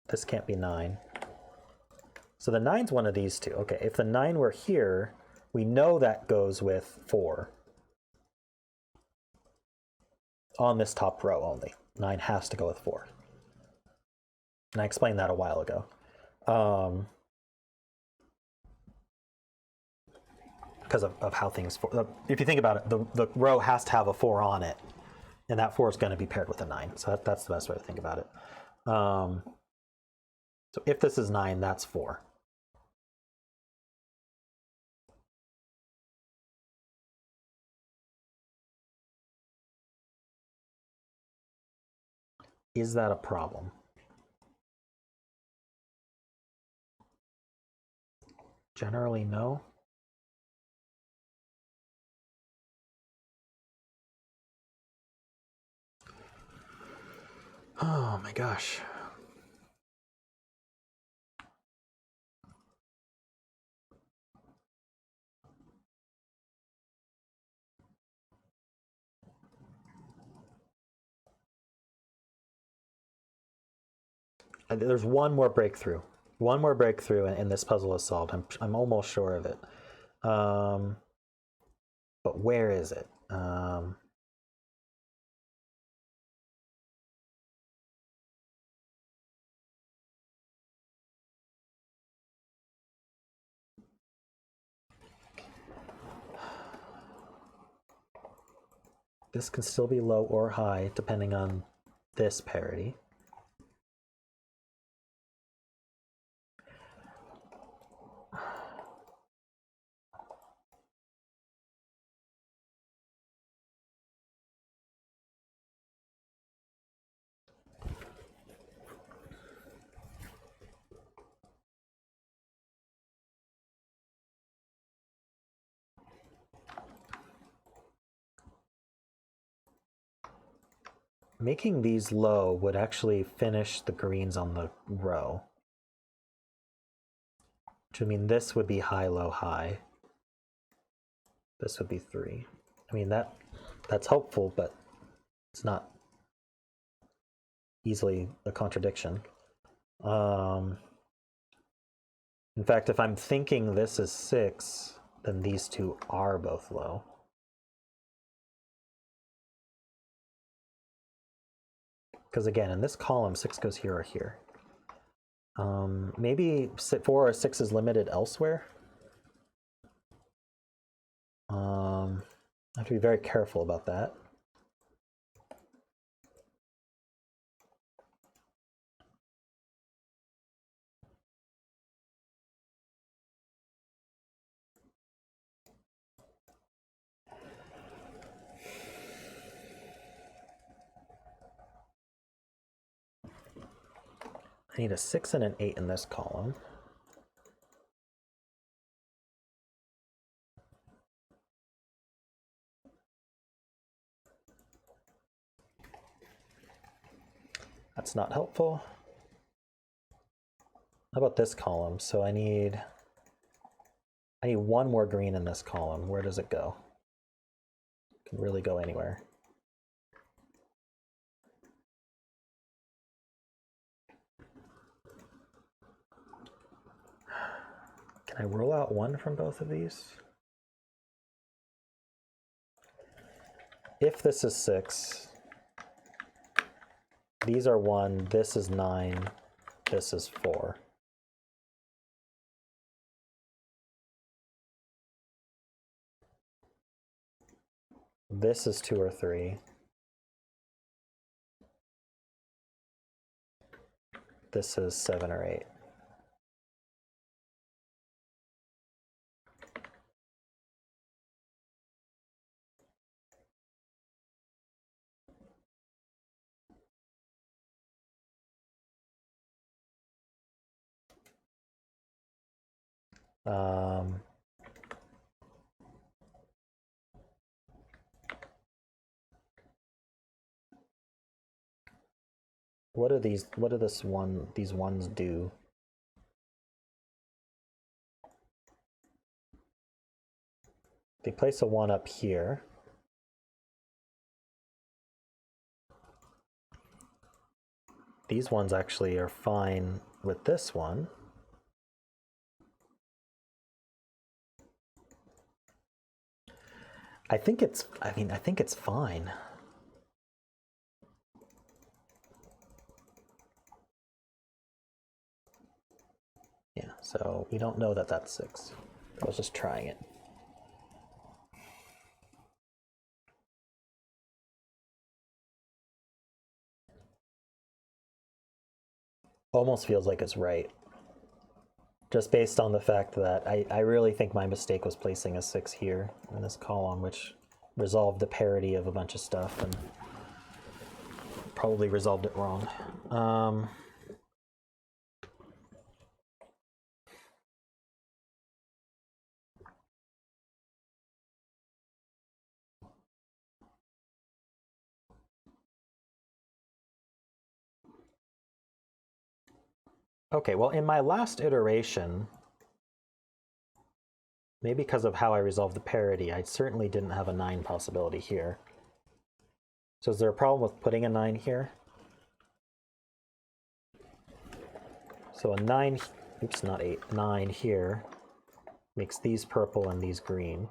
This can't be 9. So the 9's one of these two. Okay, if the 9 were here, we know that goes with 4 on this top row only. 9 has to go with 4. And I explained that a while ago. Because of how things, if you think about it, the row has to have a 4 on it, and that 4 is going to be paired with a 9. So that's the best way to think about it. So if this is 9, that's 4. Is that a problem? Generally, no. Oh my gosh. There's one more breakthrough. One more breakthrough, and this puzzle is solved. I'm almost sure of it. But where is it? This can still be low or high depending on this parity. Making these low would actually finish the greens on the row. Which would mean this would be high, low, high. This would be 3. I mean, that's helpful, but it's not easily a contradiction. In fact, if I'm thinking this is 6, then these two are both low. Because again, in this column, 6 goes here or here. Maybe 4 or 6 is limited elsewhere. I have to be very careful about that. I need a 6 and an 8 in this column. That's not helpful. How about this column? So I need one more green in this column. Where does it go? It can really go anywhere. Can I roll out 1 from both of these? If this is 6, these are 1, this is 9, this is 4. This is 2 or 3. This is 7 or 8. What do these ones do? They place a 1 up here. These ones actually are fine with this one. I think it's fine. Yeah, so we don't know that that's 6. I was just trying it. Almost feels like it's right. Just based on the fact that I really think my mistake was placing a 6 here in this column, which resolved the parity of a bunch of stuff and probably resolved it wrong. Okay, well, in my last iteration, maybe because of how I resolved the parity, I certainly didn't have a 9 possibility here. So is there a problem with putting a 9 here? So a 9, oops, not 8, 9 here makes these purple and these green.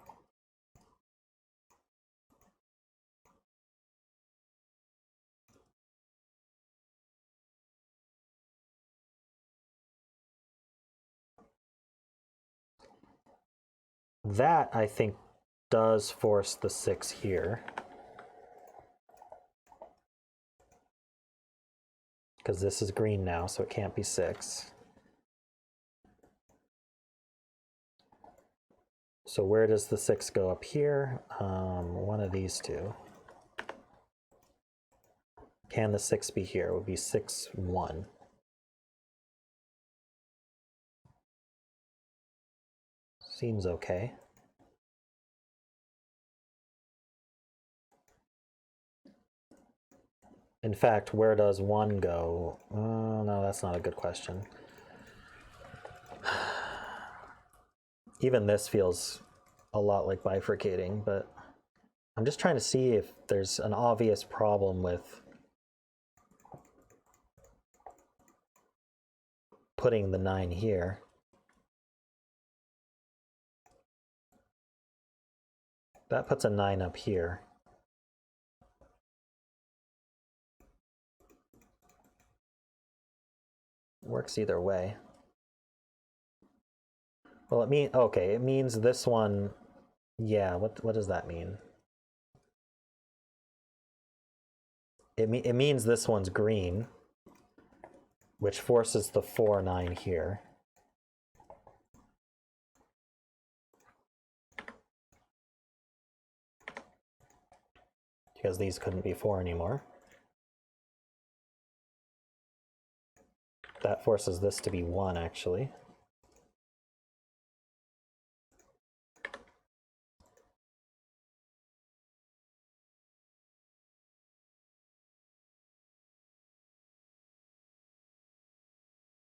That, I think, does force the 6 here. because this is green now, so it can't be 6. So where does the 6 go up here? One of these two. Can the 6 be here? It would be 6, 1. Seems okay. In fact, where does 1 go? No, that's not a good question. Even this feels a lot like bifurcating, but I'm just trying to see if there's an obvious problem with putting the 9 here. That puts a 9 up here. Works either way. Well, it means this one, yeah, what does that mean? It means this one's green, which forces the 4, 9 here. Because these couldn't be 4 anymore. That forces this to be 1, actually.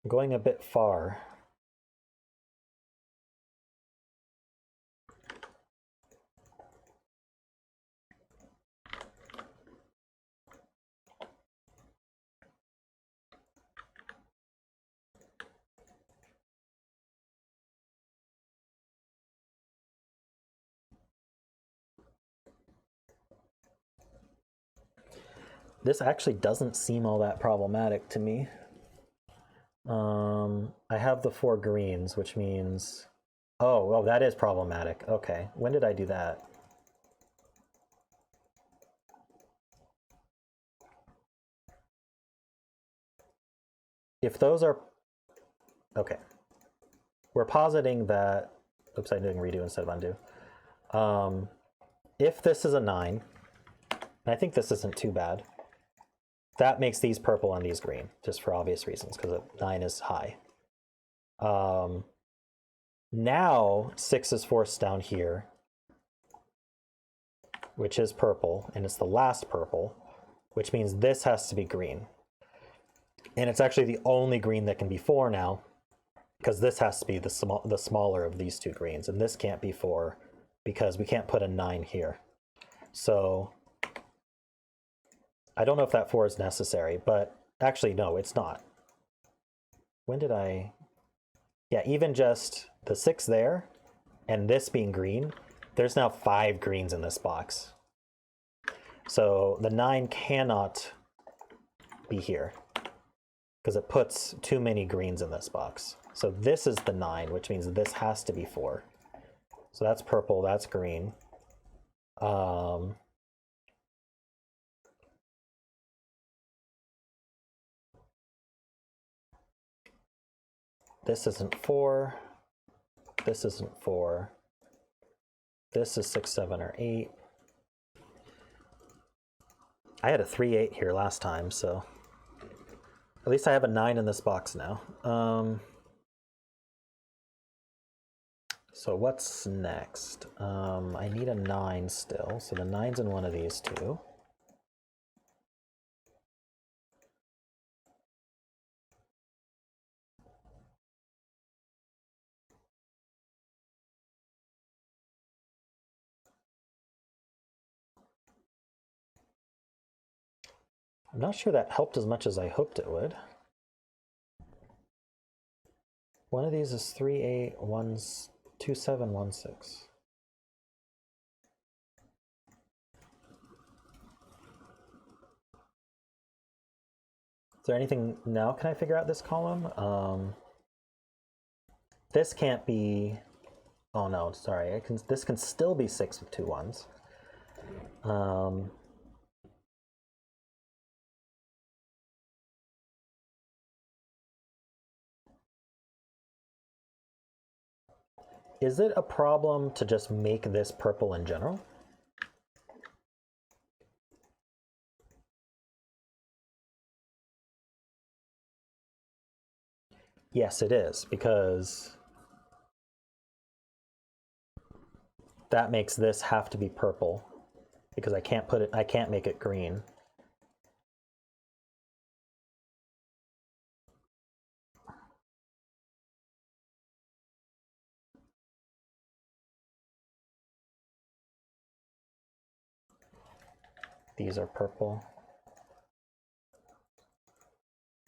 I'm going a bit far. This actually doesn't seem all that problematic to me. I have the 4 greens, which means... Oh, well, that is problematic. Okay, when did I do that? If those are... Okay. We're positing that... Oops, I'm doing redo instead of undo. If this is a 9, and I think this isn't too bad, that makes these purple and these green, just for obvious reasons, because a 9 is high. Now 6 is forced down here, which is purple, and it's the last purple, which means this has to be green. And it's actually the only green that can be 4 now, because this has to be the smaller of these 2 greens, and this can't be 4 because we can't put a 9 here. So I don't know if that 4 is necessary, but actually, no, it's not. When did I... Yeah, even just the 6 there and this being green, there's now 5 greens in this box. So the 9 cannot be here because it puts too many greens in this box. So this is the 9, which means this has to be 4. So that's purple, that's green. This isn't 4. This isn't 4. This is 6, 7, or 8. I had a 3, 8 here last time, so at least I have a 9 in this box now. So what's next? I need a 9 still, so the 9's in one of these two. I'm not sure that helped as much as I hoped it would. One of these is 3, 8, 1's 2, 7, 1, 6. Is there anything now? Can I figure out this column? This can't be... Oh no, sorry. This can still be 6 with 2 1s. is it a problem to just make this purple in general? Yes, it is, because that makes this have to be purple, because I can't make it green. These are purple.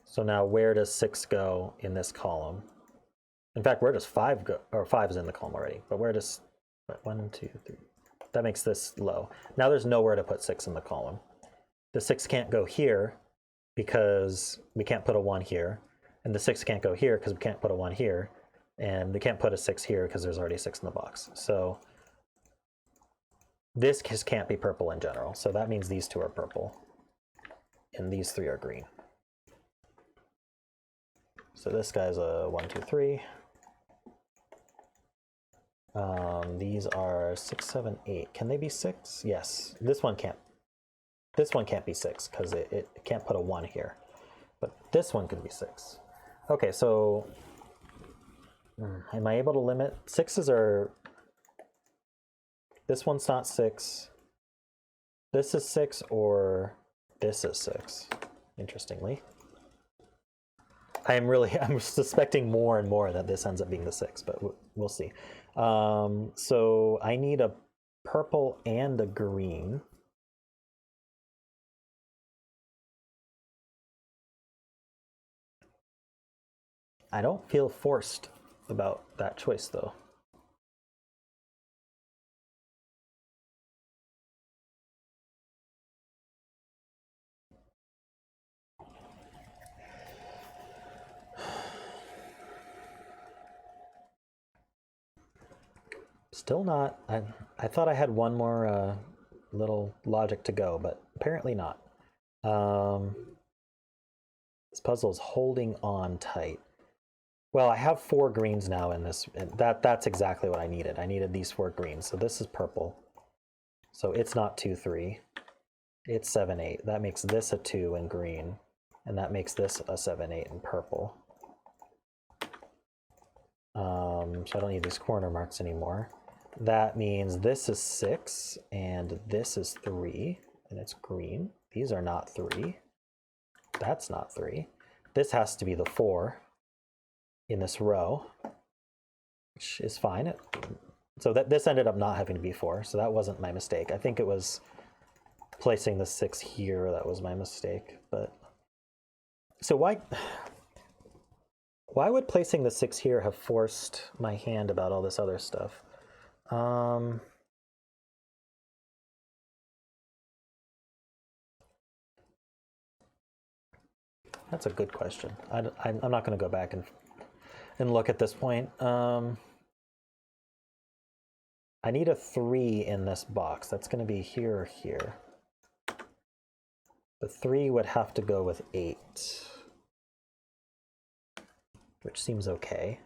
So now where does 6 go in this column? In fact, where does 5 go? Or 5 is in the column already, but where does 1, 2, 3? That makes this low. Now there's nowhere to put 6 in the column. The 6 can't go here because we can't put a 1 here, and the 6 can't go here because we can't put a 1 here, and we can't put a 6 here because there's already 6 in the box. So this just can't be purple in general. So that means these 2 are purple, and these 3 are green. So this guy's a 1, 2, 3. These are 6, 7, 8. Can they be 6? Yes. This one can't. This one can't be 6 because it can't put a 1 here. But this one could be 6. Okay, so am I able to limit? 6s are. This one's not 6. This is 6, or this is 6. Interestingly. I'm suspecting more and more that this ends up being the 6, but we'll see. So I need a purple and a green. I don't feel forced about that choice, though. Still not. I thought I had one more little logic to go, but apparently not. This puzzle is holding on tight. Well, I have 4 greens now in this. That's exactly what I needed. I needed these 4 greens. So this is purple. So it's not 2, 3. It's 7, 8. That makes this a 2 in green. And that makes this a 7, 8 in purple. So I don't need these corner marks anymore. That means this is 6, and this is 3, and it's green. These are not 3. That's not 3. This has to be the 4 in this row, which is fine. So this ended up not having to be 4, so that wasn't my mistake. I think it was placing the 6 here that was my mistake. But so why would placing the 6 here have forced my hand about all this other stuff? That's a good question. I'm not going to go back and look at this point. I need a 3 in this box. That's going to be here or here. The 3 would have to go with 8, which seems okay.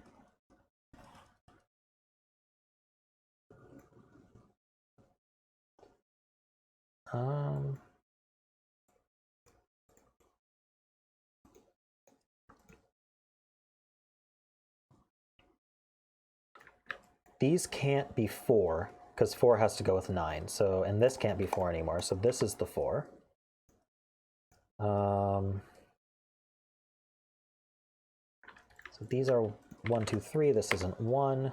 These can't be 4 because 4 has to go with 9. So, and this can't be 4 anymore. So this is the 4. So these are 1, 2, 3. This isn't 1.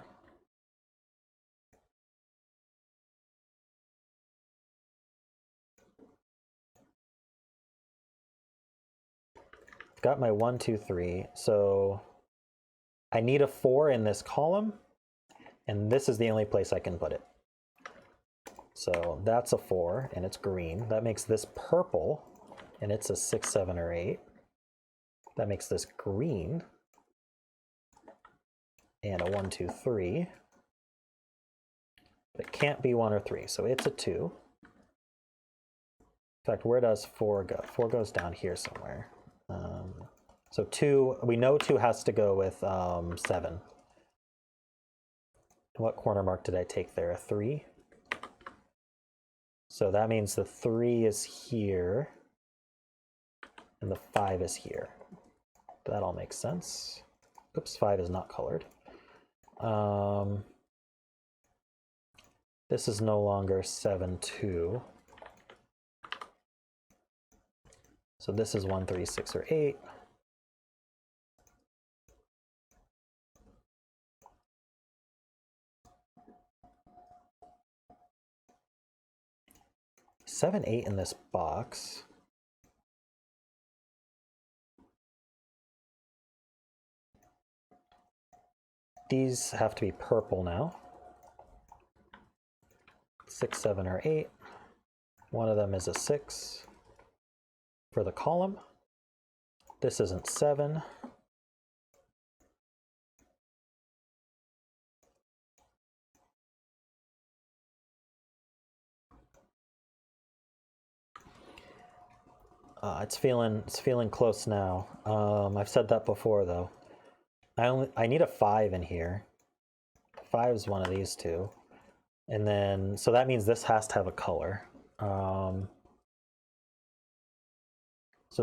Got my 1, 2, 3. So I need a 4 in this column, and this is the only place I can put it. So that's a 4, and it's green. That makes this purple, and it's a 6, 7, or 8. That makes this green, and a 1, 2, 3. But it can't be 1 or 3, so it's a 2. In fact, where does 4 go? 4 goes down here somewhere. So 2, we know 2 has to go with 7. What corner mark did I take there? A 3? So that means the 3 is here, and the 5 is here. That all makes sense. Oops, 5 is not colored. This is no longer 7, 2. So this is 1, 3, 6, or 8. Seven, 8 in this box. These have to be purple now. 6, 7, or 8. One of them is a 6 for the column. This isn't 7. It's feeling close now. I've said that before though. I need a 5 in here. 5 is one of these two. And then, so that means this has to have a color. So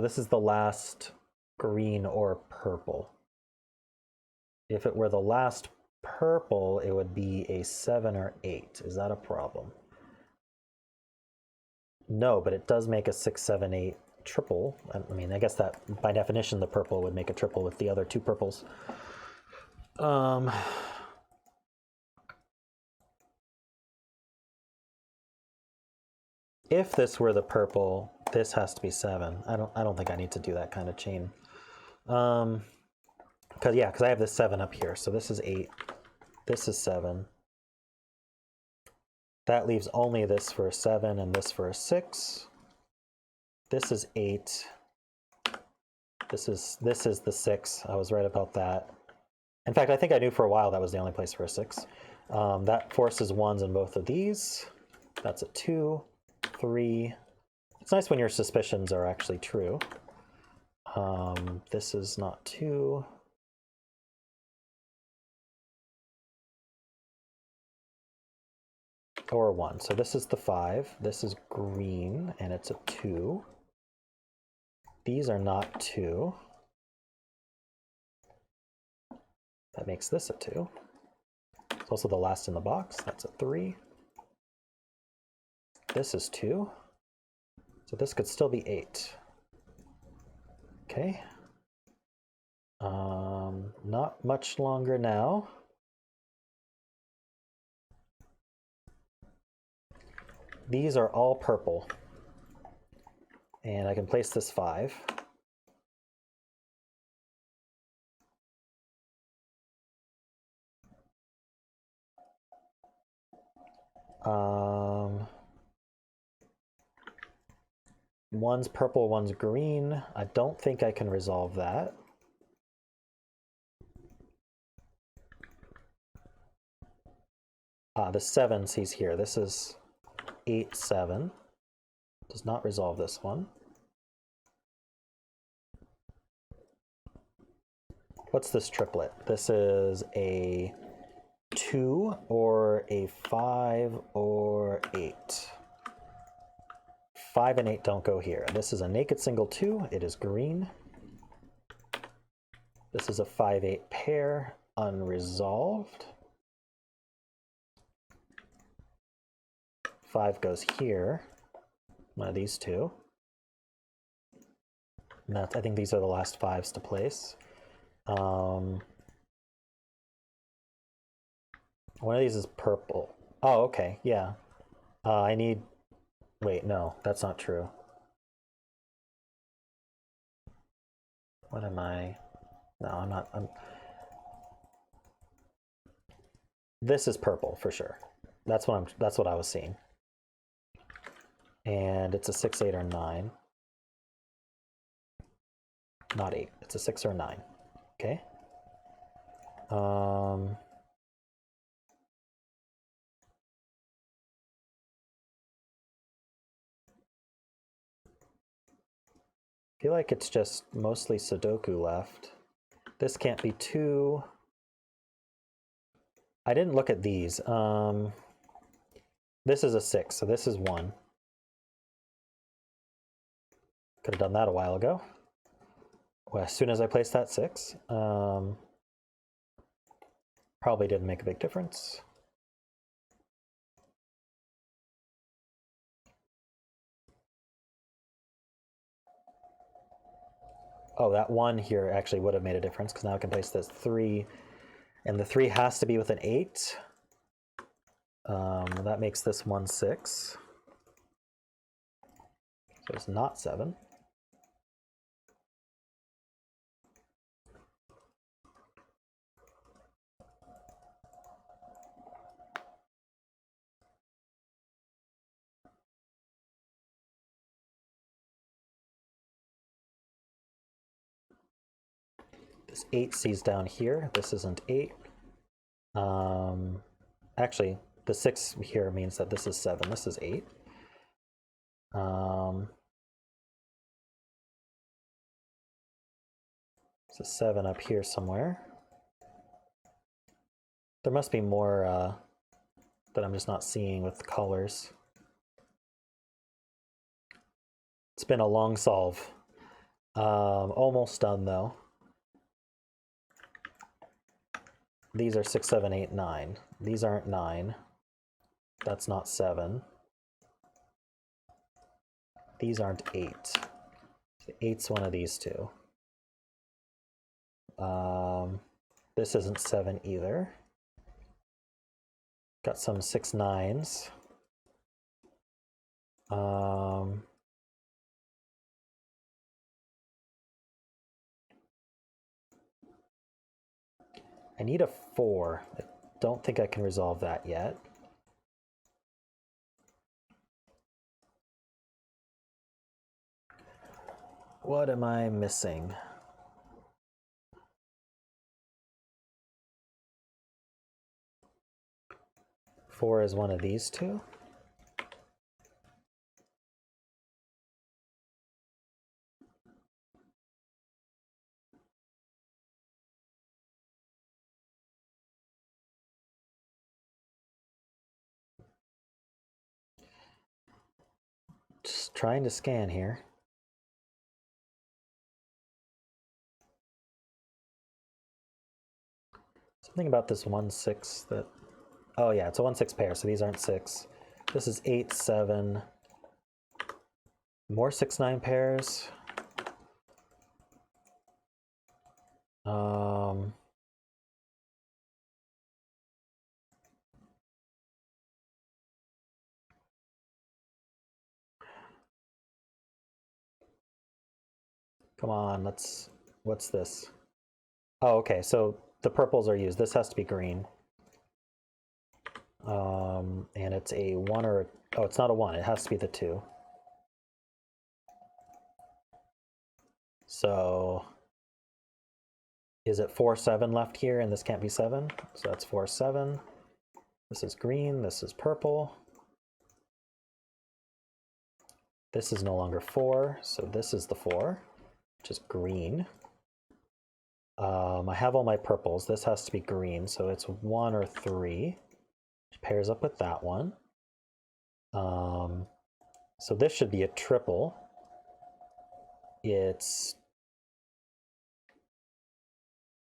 this is the last green or purple. If it were the last purple, it would be a 7 or 8. Is that a problem? No, but it does make a 6, 7, 8 triple. I mean, I guess that by definition the purple would make a triple with the other two purples. If this were the purple, this has to be 7. I don't think I need to do that kind of chain. Because I have this 7 up here. So this is 8. This is 7. That leaves only this for a 7 and this for a 6. This is 8. This is the 6. I was right about that. In fact, I think I knew for a while that was the only place for a 6. That forces 1s in both of these. That's a 2, 3. It's nice when your suspicions are actually true. This is not 2. Or 1. So this is the 5. This is green, and it's a 2. These are not 2. That makes this a 2. It's also the last in the box. That's a 3. This is 2. So this could still be 8. Okay. Not much longer now. These are all purple. And I can place this 5. One's purple, one's green. I don't think I can resolve that. The 7 sees here. This is 8, 7. Does not resolve this one. What's this triplet? This is a 2 or a 5 or 8. 5 and 8 don't go here. This is a naked single 2. It is green. This is a 5, 8 pair, unresolved. 5 goes here. One of these two. And I think these are the last 5s to place. One of these is purple. Oh, okay, yeah. I need... Wait, no, that's not true. What am I? No, I'm not. This is purple for sure. That's what I was seeing. And it's a 6, 8, or 9. Not 8. It's a 6 or 9. Okay. I feel like it's just mostly Sudoku left. This can't be 2. I didn't look at these. This is a 6, so this is 1. Could have done that a while ago. Well, as soon as I placed that 6. Probably didn't make a big difference. Oh, that 1 here actually would have made a difference, because now I can place this 3. And the 3 has to be with an 8. That makes this one 6. So it's not 7. This 8 C's down here. This isn't 8. Actually, the 6 here means that this is 7. This is 8. It's a 7 up here somewhere. There must be more that I'm just not seeing with the colors. It's been a long solve. Almost done though. These are 6, 7, 8, 9. These aren't 9. That's not 7. These aren't 8. The 8's one of these two. This isn't 7 either. Got some 6, 9s. I need a 4. I don't think I can resolve that yet. What am I missing? Four is one of these two. Just trying to scan here. Something about this 1, 6 that, oh yeah, it's a 1, 6 pair, so these aren't 6. This is 8, 7. More 6, 9 pairs. Come on, what's this? Oh, okay, so the purples are used. This has to be green. And it's a 1 or, oh, it's not a 1, it has to be the 2. So is it 4, 7 left here, and this can't be 7? So that's 4, 7. This is green, this is purple. This is no longer 4, so this is the 4, which is green. I have all my purples. This has to be green, so it's 1 or 3, which pairs up with that one. So this should be a triple. It's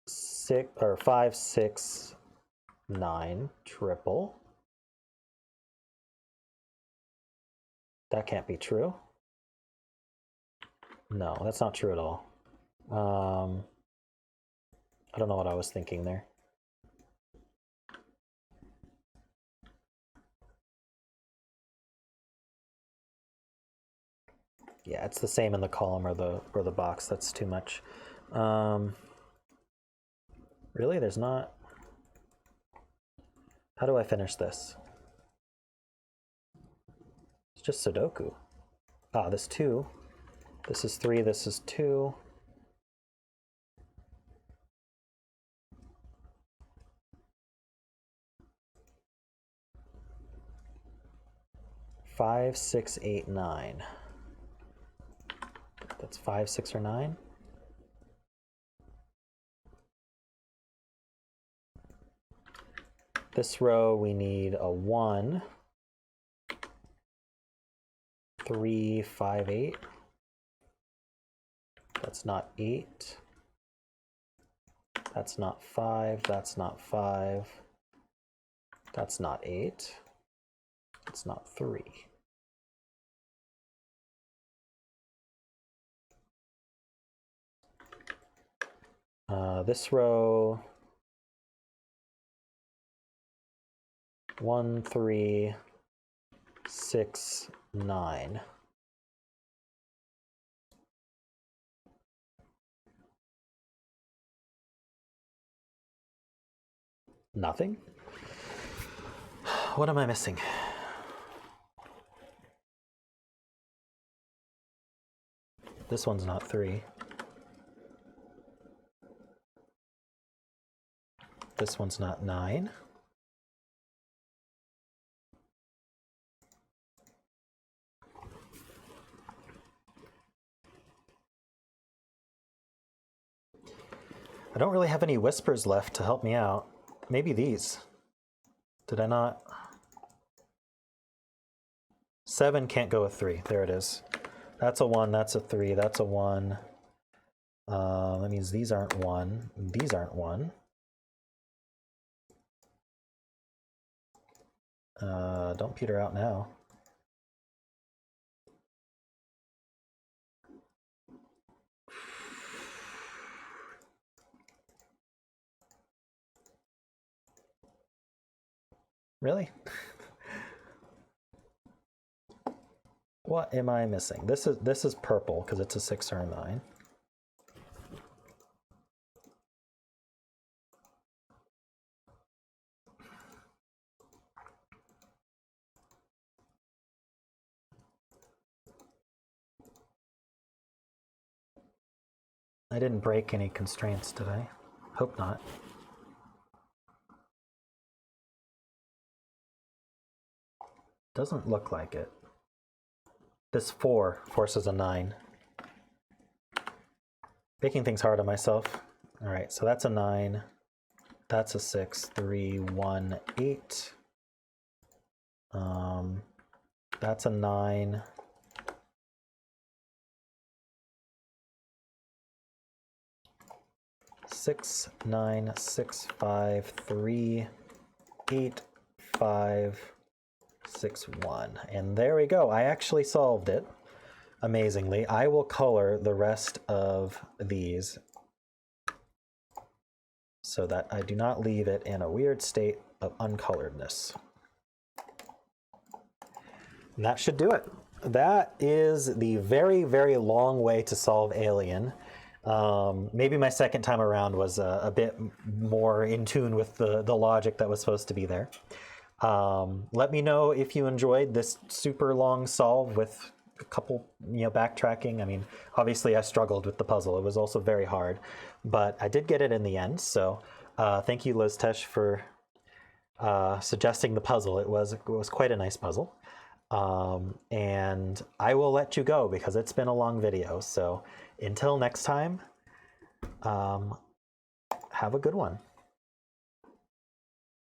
6 or 5, 6, 9 triple. That can't be true. No, that's not true at all. I don't know what I was thinking there. Yeah, it's the same in the column or the box. That's too much. Really, there's not. How do I finish this? It's just Sudoku. Ah, this 2. This is 3. This is 2. Five, 6, 8, 9. That's 5, 6, or 9. This row we need a 1, 3, 5, 8. That's not 8. That's not 5. That's not 5. That's not 8. It's not 3. This row, 1, 3, 6, 9. Nothing? What am I missing? This one's not 3. This one's not 9. I don't really have any whispers left to help me out. Maybe these. Did I not? 7 can't go with 3. There it is. That's a 1, that's a 3, that's a 1. That means these aren't 1, these aren't 1. Don't peter out now. Really? What am I missing? This is purple because it's a 6 or a 9. I didn't break any constraints, did I? Hope not. Doesn't look like it. This 4 forces a 9. Making things hard on myself. All right, so that's a 9. That's a 6, 3, 1, 8. That's a 9. Six, 9, 6, 5, 3, 8, 5, 6, 1. And there we go. I actually solved it amazingly. I will color the rest of these so that I do not leave it in a weird state of uncoloredness. And that should do it. That is the very, very long way to solve Alien. Maybe my second time around was a bit more in tune with the logic that was supposed to be there. Let me know if you enjoyed this super long solve with a couple, backtracking. I mean, obviously I struggled with the puzzle. It was also very hard, but I did get it in the end. So thank you, Lisztes, for suggesting the puzzle. It was quite a nice puzzle. And I will let you go because it's been a long video. So until next time, have a good one.